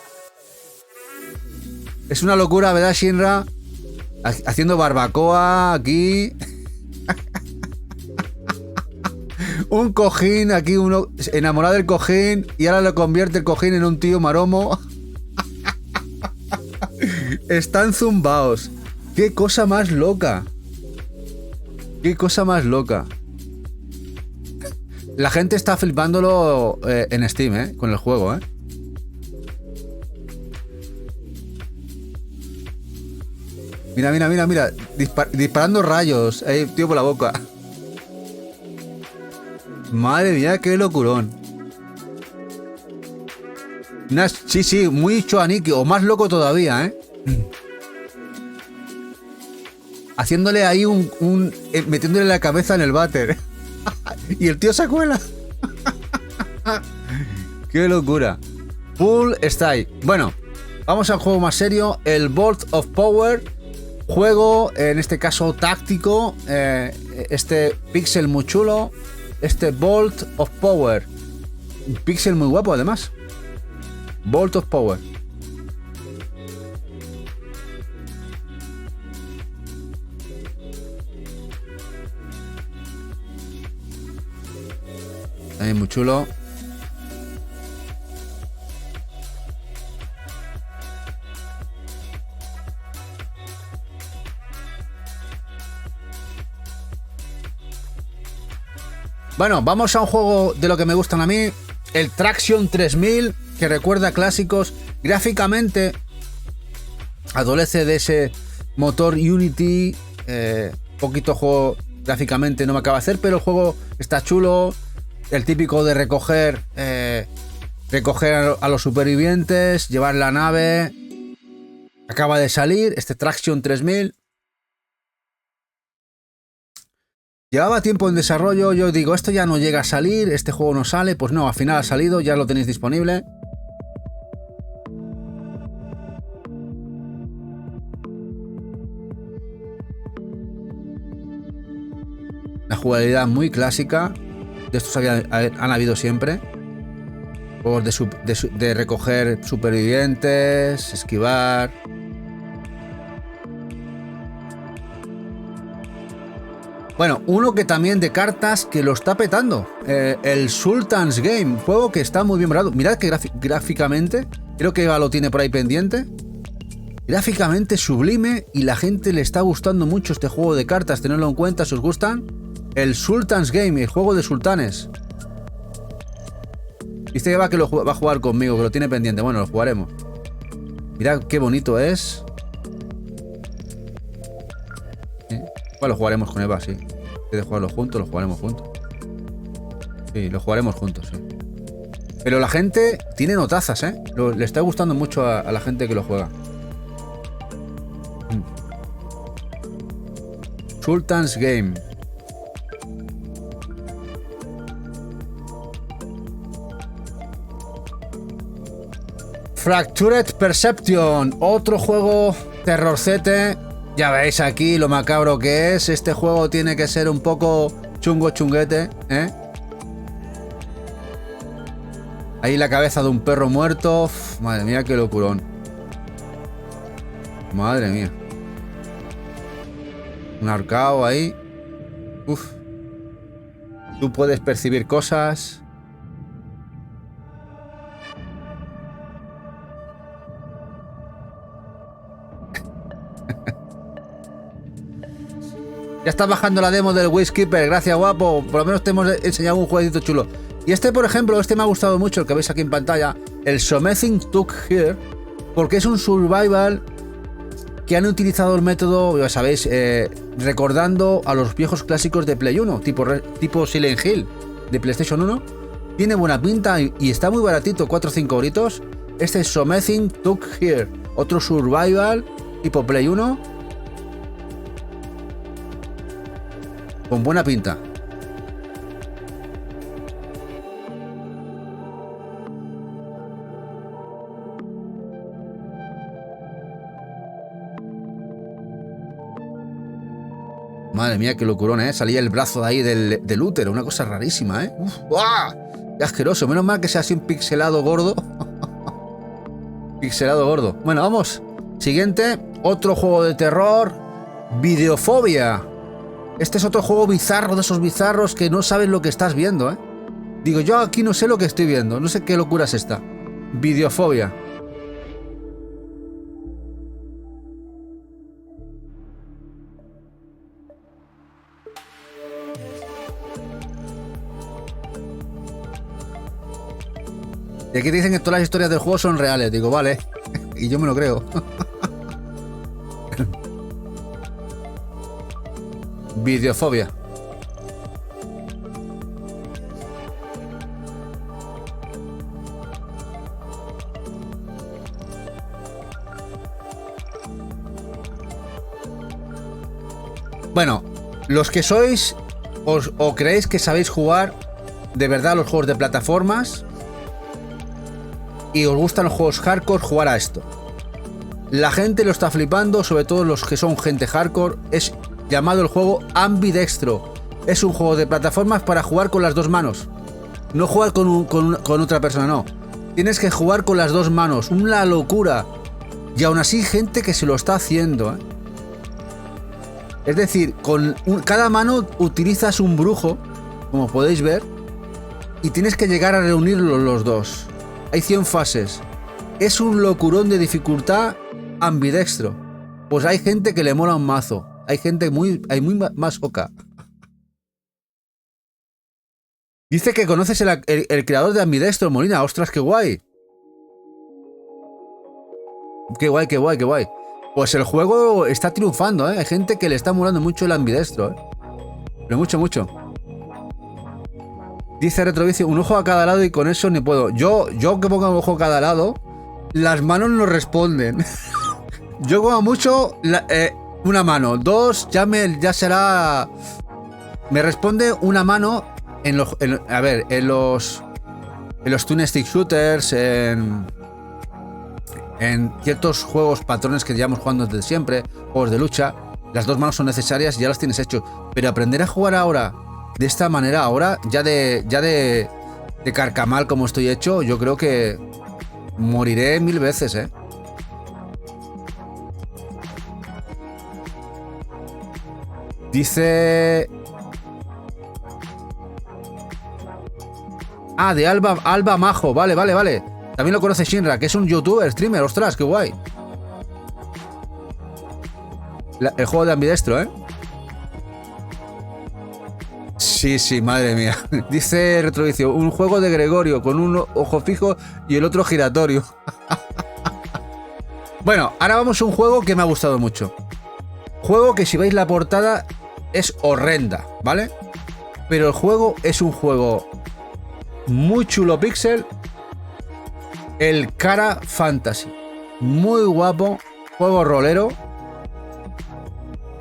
Speaker 1: Es una locura, ¿verdad, Shinra? Haciendo barbacoa aquí. Un cojín, aquí uno enamorado del cojín y ahora lo convierte el cojín en un tío maromo. Están zumbaos. Qué cosa más loca. Qué cosa más loca. La gente está flipándolo en Steam, con el juego, Mira, mira, mira, mira. Disparando rayos. Tío por la boca. Madre mía, qué locurón. Sí, sí, muy Choaniki, o más loco todavía, Haciéndole ahí metiéndole la cabeza en el váter. Y el tío se cuela. Qué locura. Full Style. Bueno, vamos al juego más serio. El Bolt of Power. Juego, en este caso táctico. Este pixel muy chulo. Este Bolt of Power. Un pixel muy guapo además. Bolt of Power. También muy chulo. Bueno, vamos a un juego de lo que me gustan a mí. El Traction 3000, que recuerda clásicos. Gráficamente adolece de ese motor Unity. Poquito juego gráficamente no me acaba de hacer, pero el juego está chulo. El típico de recoger a los supervivientes, llevar la nave. Acaba de salir este Traction 3000. Llevaba tiempo en desarrollo. Yo digo, esto ya no llega a salir, este juego no sale. Pues no, al final ha salido, ya lo tenéis disponible. La jugabilidad muy clásica. De estos han habido siempre. Juegos de recoger supervivientes, esquivar. Bueno, uno que también de cartas que lo está petando. El Sultan's Game. Juego que está muy bien brado. Mirad que gráficamente. Creo que Eva lo tiene por ahí pendiente. Gráficamente sublime. Y la gente le está gustando mucho este juego de cartas. Tenedlo en cuenta si os gustan. El Sultan's Game, el juego de sultanes. Dice Eva que va a jugar conmigo, que lo tiene pendiente. Bueno, lo jugaremos. Mirad qué bonito es. Bueno, lo jugaremos con Eva, sí. De jugarlo juntos, lo jugaremos juntos. Sí, lo jugaremos juntos, sí. Pero la gente tiene notazas, le está gustando mucho a la gente que lo juega. Sultan's Game. Fractured Perception, otro juego terrorcete. Ya veis aquí lo macabro que es. Este juego tiene que ser un poco chunguete, Ahí la cabeza de un perro muerto. Uf, madre mía, qué locurón. Madre mía. Un ahorcado ahí. Uf. Tú puedes percibir cosas. Ya está bajando la demo del Waykeeper, gracias guapo. Por lo menos te hemos enseñado un jueguito chulo. Y este, por ejemplo, este me ha gustado mucho, el que veis aquí en pantalla. El Something Took Here. Porque es un survival que han utilizado el método, ya sabéis, recordando a los viejos clásicos de Play 1. Tipo Silent Hill de PlayStation 1. Tiene buena pinta y está muy baratito, 4 o 5 euritos. Este es Something Took Here. Otro survival tipo Play 1. Con buena pinta. Madre mía, qué locurón, ¿eh? Salía el brazo de ahí del útero, una cosa rarísima, ¿eh? Uf, ¡guau! Qué asqueroso, menos mal que sea así un pixelado gordo. Pixelado gordo. Bueno, vamos. Siguiente, otro juego de terror. Videofobia. Este es otro juego bizarro, de esos bizarros que no sabes lo que estás viendo, ¿eh? Digo, yo aquí no sé lo que estoy viendo, no sé qué locura es esta. Videofobia. Y aquí te dicen que todas las historias del juego son reales. Digo, vale. Y yo me lo creo. Videofobia. Bueno, los que sois o creéis que sabéis jugar de verdad los juegos de plataformas y os gustan los juegos hardcore, jugar a esto. La gente lo está flipando, sobre todo los que son gente hardcore. Es llamado el juego Ambidextro. Es un juego de plataformas para jugar con las dos manos. No jugar con otra persona, no. Tienes que jugar con las dos manos. Una locura. Y aún así gente que se lo está haciendo, ¿eh? Es decir, cada mano utilizas un brujo, como podéis ver, y tienes que llegar a reunirlos los dos. Hay 100 fases. Es un locurón de dificultad ambidextro. Pues hay gente que le mola un mazo. Hay gente muy más oca. Dice que conoces el creador de Ambidextro, Molina. Ostras, qué guay. Qué guay, qué guay, qué guay. Pues el juego está triunfando, ¿eh? Hay gente que le está molando mucho el ambidextro, ¿eh? Pero mucho, mucho. Dice Retrovicio, un ojo a cada lado y con eso ni puedo. Yo que ponga un ojo a cada lado, las manos no responden. Yo como mucho una mano, dos ya será. Me responde una mano en los twin stick shooters, en ciertos juegos patrones que llevamos jugando desde siempre, juegos de lucha, las dos manos son necesarias y ya las tienes hecho. Pero aprender a jugar ahora de esta manera, ahora ya de carcamal como estoy hecho, yo creo que moriré 1000 veces, ¿eh? Dice... Ah, de Alba Majo, vale. También lo conoce Shinra, que es un youtuber, streamer, ostras, qué guay. El juego de ambidextro, ¿eh? Sí, madre mía. Dice Retrovicio, un juego de Gregorio con un ojo fijo y el otro giratorio. Bueno, ahora vamos a un juego que me ha gustado mucho. Juego que si veis la portada es horrenda, ¿vale? Pero el juego es un juego muy chulo pixel. El Cara Fantasy. Muy guapo. Juego rolero.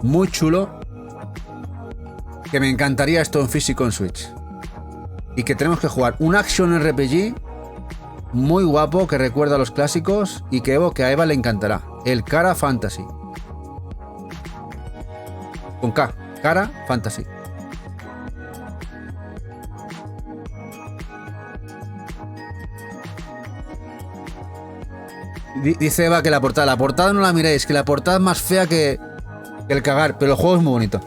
Speaker 1: Muy chulo. Que me encantaría esto en físico en Switch. Y que tenemos que jugar un action RPG muy guapo que recuerda a los clásicos y que a Eva le encantará. El Cara Fantasy. Con K. Cara Fantasy. Dice Eva que la portada no la miréis, que la portada es más fea que el cagar, pero el juego es muy bonito.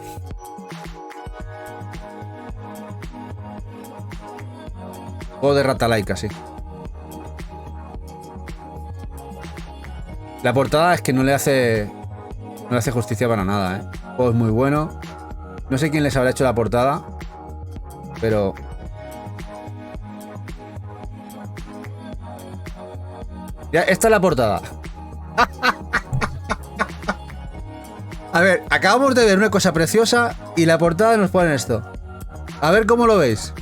Speaker 1: Juego de rata laica, sí. La portada es que no le hace justicia para nada, ¿eh? El juego es muy bueno. No sé quién les habrá hecho la portada, pero... Ya, esta es la portada. A ver, acabamos de ver una cosa preciosa y la portada nos pone esto. A ver cómo lo veis.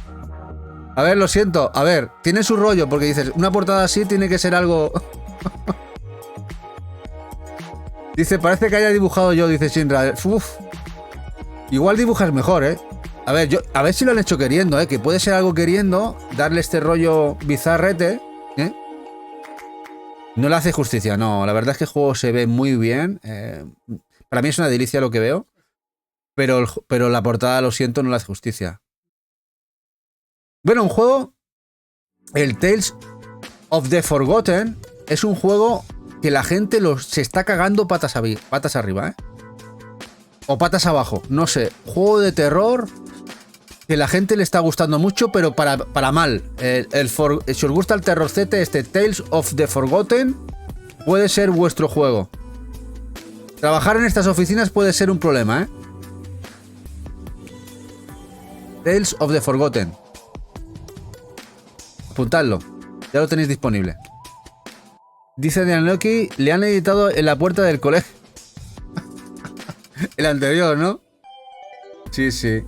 Speaker 1: A ver, lo siento. A ver, tiene su rollo porque dices, una portada así tiene que ser algo... Dice, parece que haya dibujado yo, dice Shinra. Uf. Igual dibujas mejor, ¿eh? A ver si lo han hecho queriendo, ¿eh? Que puede ser algo queriendo darle este rollo bizarrete, ¿eh? No le hace justicia, no. La verdad es que el juego se ve muy bien. Para mí es una delicia lo que veo. pero la portada, lo siento, no le hace justicia. Bueno, un juego, el Tales of the Forgotten, es un juego que la gente se está cagando patas arriba, ¿eh? O patas abajo, no sé. Juego de terror que la gente le está gustando mucho, pero para mal. Si os gusta el terrorcete, este Tales of the Forgotten puede ser vuestro juego. Trabajar en estas oficinas puede ser un problema, ¿eh? Tales of the Forgotten. Apuntadlo. Ya lo tenéis disponible. Dice de Anoki, le han editado en la puerta del colegio. El anterior, ¿no? Sí, sí.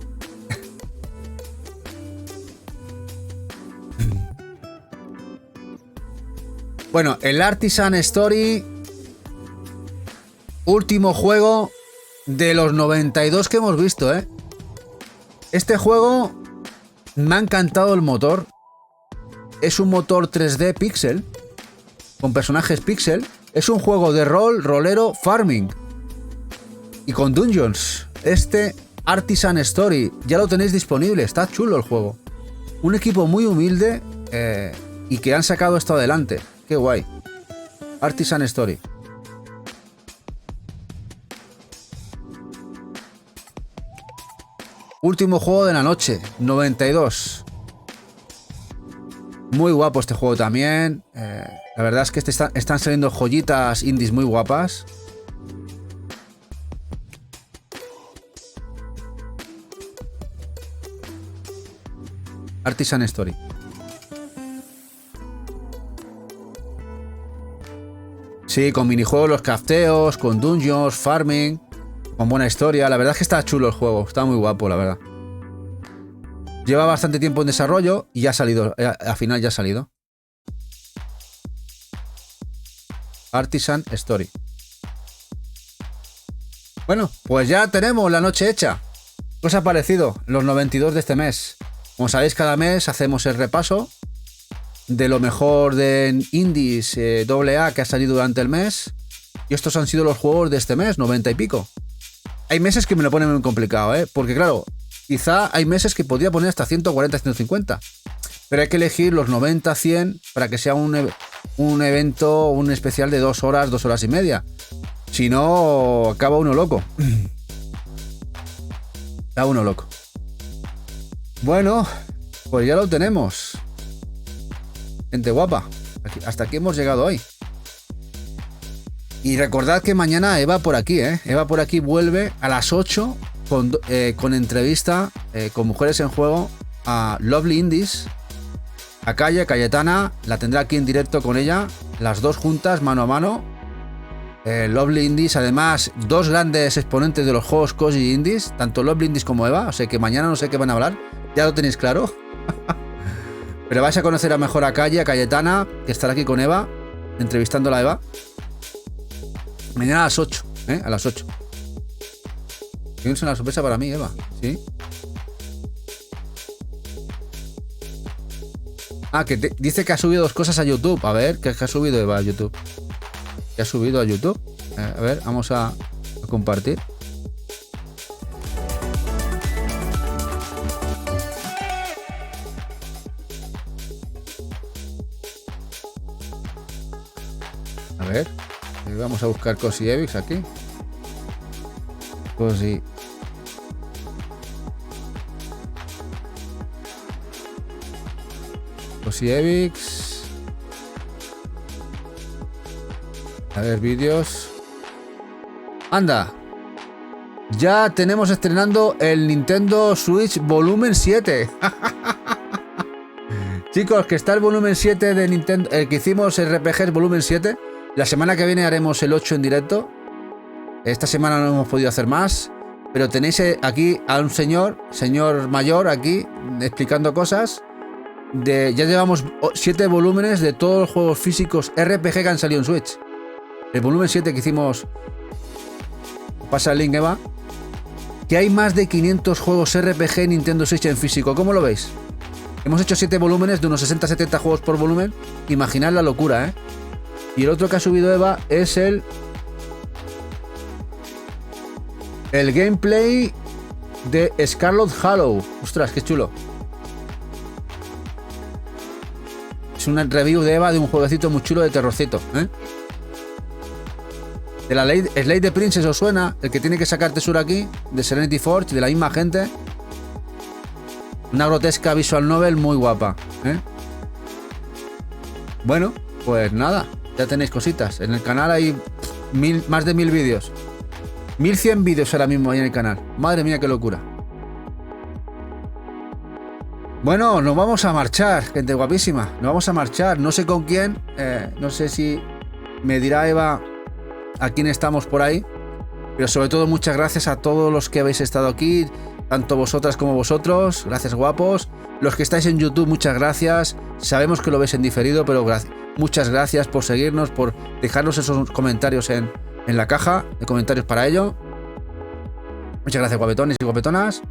Speaker 1: Bueno, el Artisan Story, último juego de los 92 que hemos visto, ¿eh? Este juego me ha encantado el motor. Es un motor 3D pixel, con personajes pixel. Es un juego de rol, rolero, farming y con dungeons. Este Artisan Story, ya lo tenéis disponible, está chulo el juego. Un equipo muy humilde y que han sacado esto adelante. Qué guay. Artisan Story. Último juego de la noche, 92. Muy guapo este juego también. La verdad es que están saliendo joyitas indies muy guapas. Artisan Story. Sí, con minijuegos, los crafteos, con dungeons, farming, con buena historia. La verdad es que está chulo el juego, está muy guapo, la verdad. Lleva bastante tiempo en desarrollo y ya ha salido, al final ya ha salido. Artisan Story. Bueno, pues ya tenemos la noche hecha. ¿Qué os ha parecido? Los 92 de este mes. Como sabéis, cada mes hacemos el repaso de lo mejor de indies AA que ha salido durante el mes. Y estos han sido los juegos de este mes, 90 y pico. Hay meses que me lo ponen muy complicado, porque claro, quizá hay meses que podría poner hasta 140, 150. Pero hay que elegir los 90, 100 para que sea un evento, un especial de 2 horas, 2 horas y media. Si no, acaba uno loco. Acaba uno loco. Bueno, pues ya lo tenemos. Gente guapa, hasta aquí hemos llegado hoy. Y recordad que mañana Eva por aquí, Eva por aquí vuelve a las 8 con entrevista con Mujeres en Juego a Lovely Indies. A Cayetana, la tendrá aquí en directo con ella, las dos juntas, mano a mano. Lovely Indies, además, dos grandes exponentes de los juegos cozy indies, tanto Lovely Indies como Eva, o sea que mañana no sé qué van a hablar, ya lo tenéis claro. Pero vais a conocer a mejor a Cayetana, que estará aquí con Eva, entrevistándola a Eva. Mañana a las 8, a las 8. Tienes una sorpresa para mí, Eva, ¿sí? Ah, que dice que ha subido 2 cosas a YouTube. A ver, ¿qué ha subido Eva a YouTube? ¿Qué ha subido a YouTube? A ver, vamos a compartir. A ver, vamos a buscar Cozy Evix aquí. Cozy Evix. A ver, vídeos. Anda. Ya tenemos estrenando el Nintendo Switch Volumen 7. Chicos, que está el Volumen 7 de Nintendo, el que hicimos RPGs Volumen 7. La semana que viene haremos el 8 en directo. Esta semana no hemos podido hacer más. Pero tenéis aquí a un señor mayor aquí, explicando cosas. Ya llevamos 7 volúmenes de todos los juegos físicos RPG que han salido en Switch. El volumen 7 que hicimos, pasa el link, Eva, que hay más de 500 juegos RPG en Nintendo Switch en físico. ¿Cómo lo veis? Hemos hecho 7 volúmenes de unos 60-70 juegos por volumen. Imaginad la locura, Y el otro que ha subido Eva es el gameplay de Scarlet Hollow. Ostras, qué chulo. Es una review de Eva de un jueguecito muy chulo de terrorcito, ¿eh? De la Slay the Princess, ¿os suena? El que tiene que sacar tesoro aquí, de Serenity Forge, de la misma gente. Una grotesca visual novel muy guapa, ¿eh? Bueno, pues nada, ya tenéis cositas. En el canal hay más de 1000 vídeos. 1100 vídeos ahora mismo ahí en el canal. Madre mía, qué locura. Bueno, nos vamos a marchar, gente guapísima. Nos vamos a marchar, no sé con quién. No sé si me dirá Eva a quién estamos por ahí. Pero sobre todo muchas gracias a todos los que habéis estado aquí. Tanto vosotras como vosotros. Gracias, guapos. Los que estáis en YouTube, muchas gracias. Sabemos que lo veis en diferido, pero muchas gracias por seguirnos, por dejarnos esos comentarios en la caja de comentarios para ello. Muchas gracias, guapetones y guapetonas.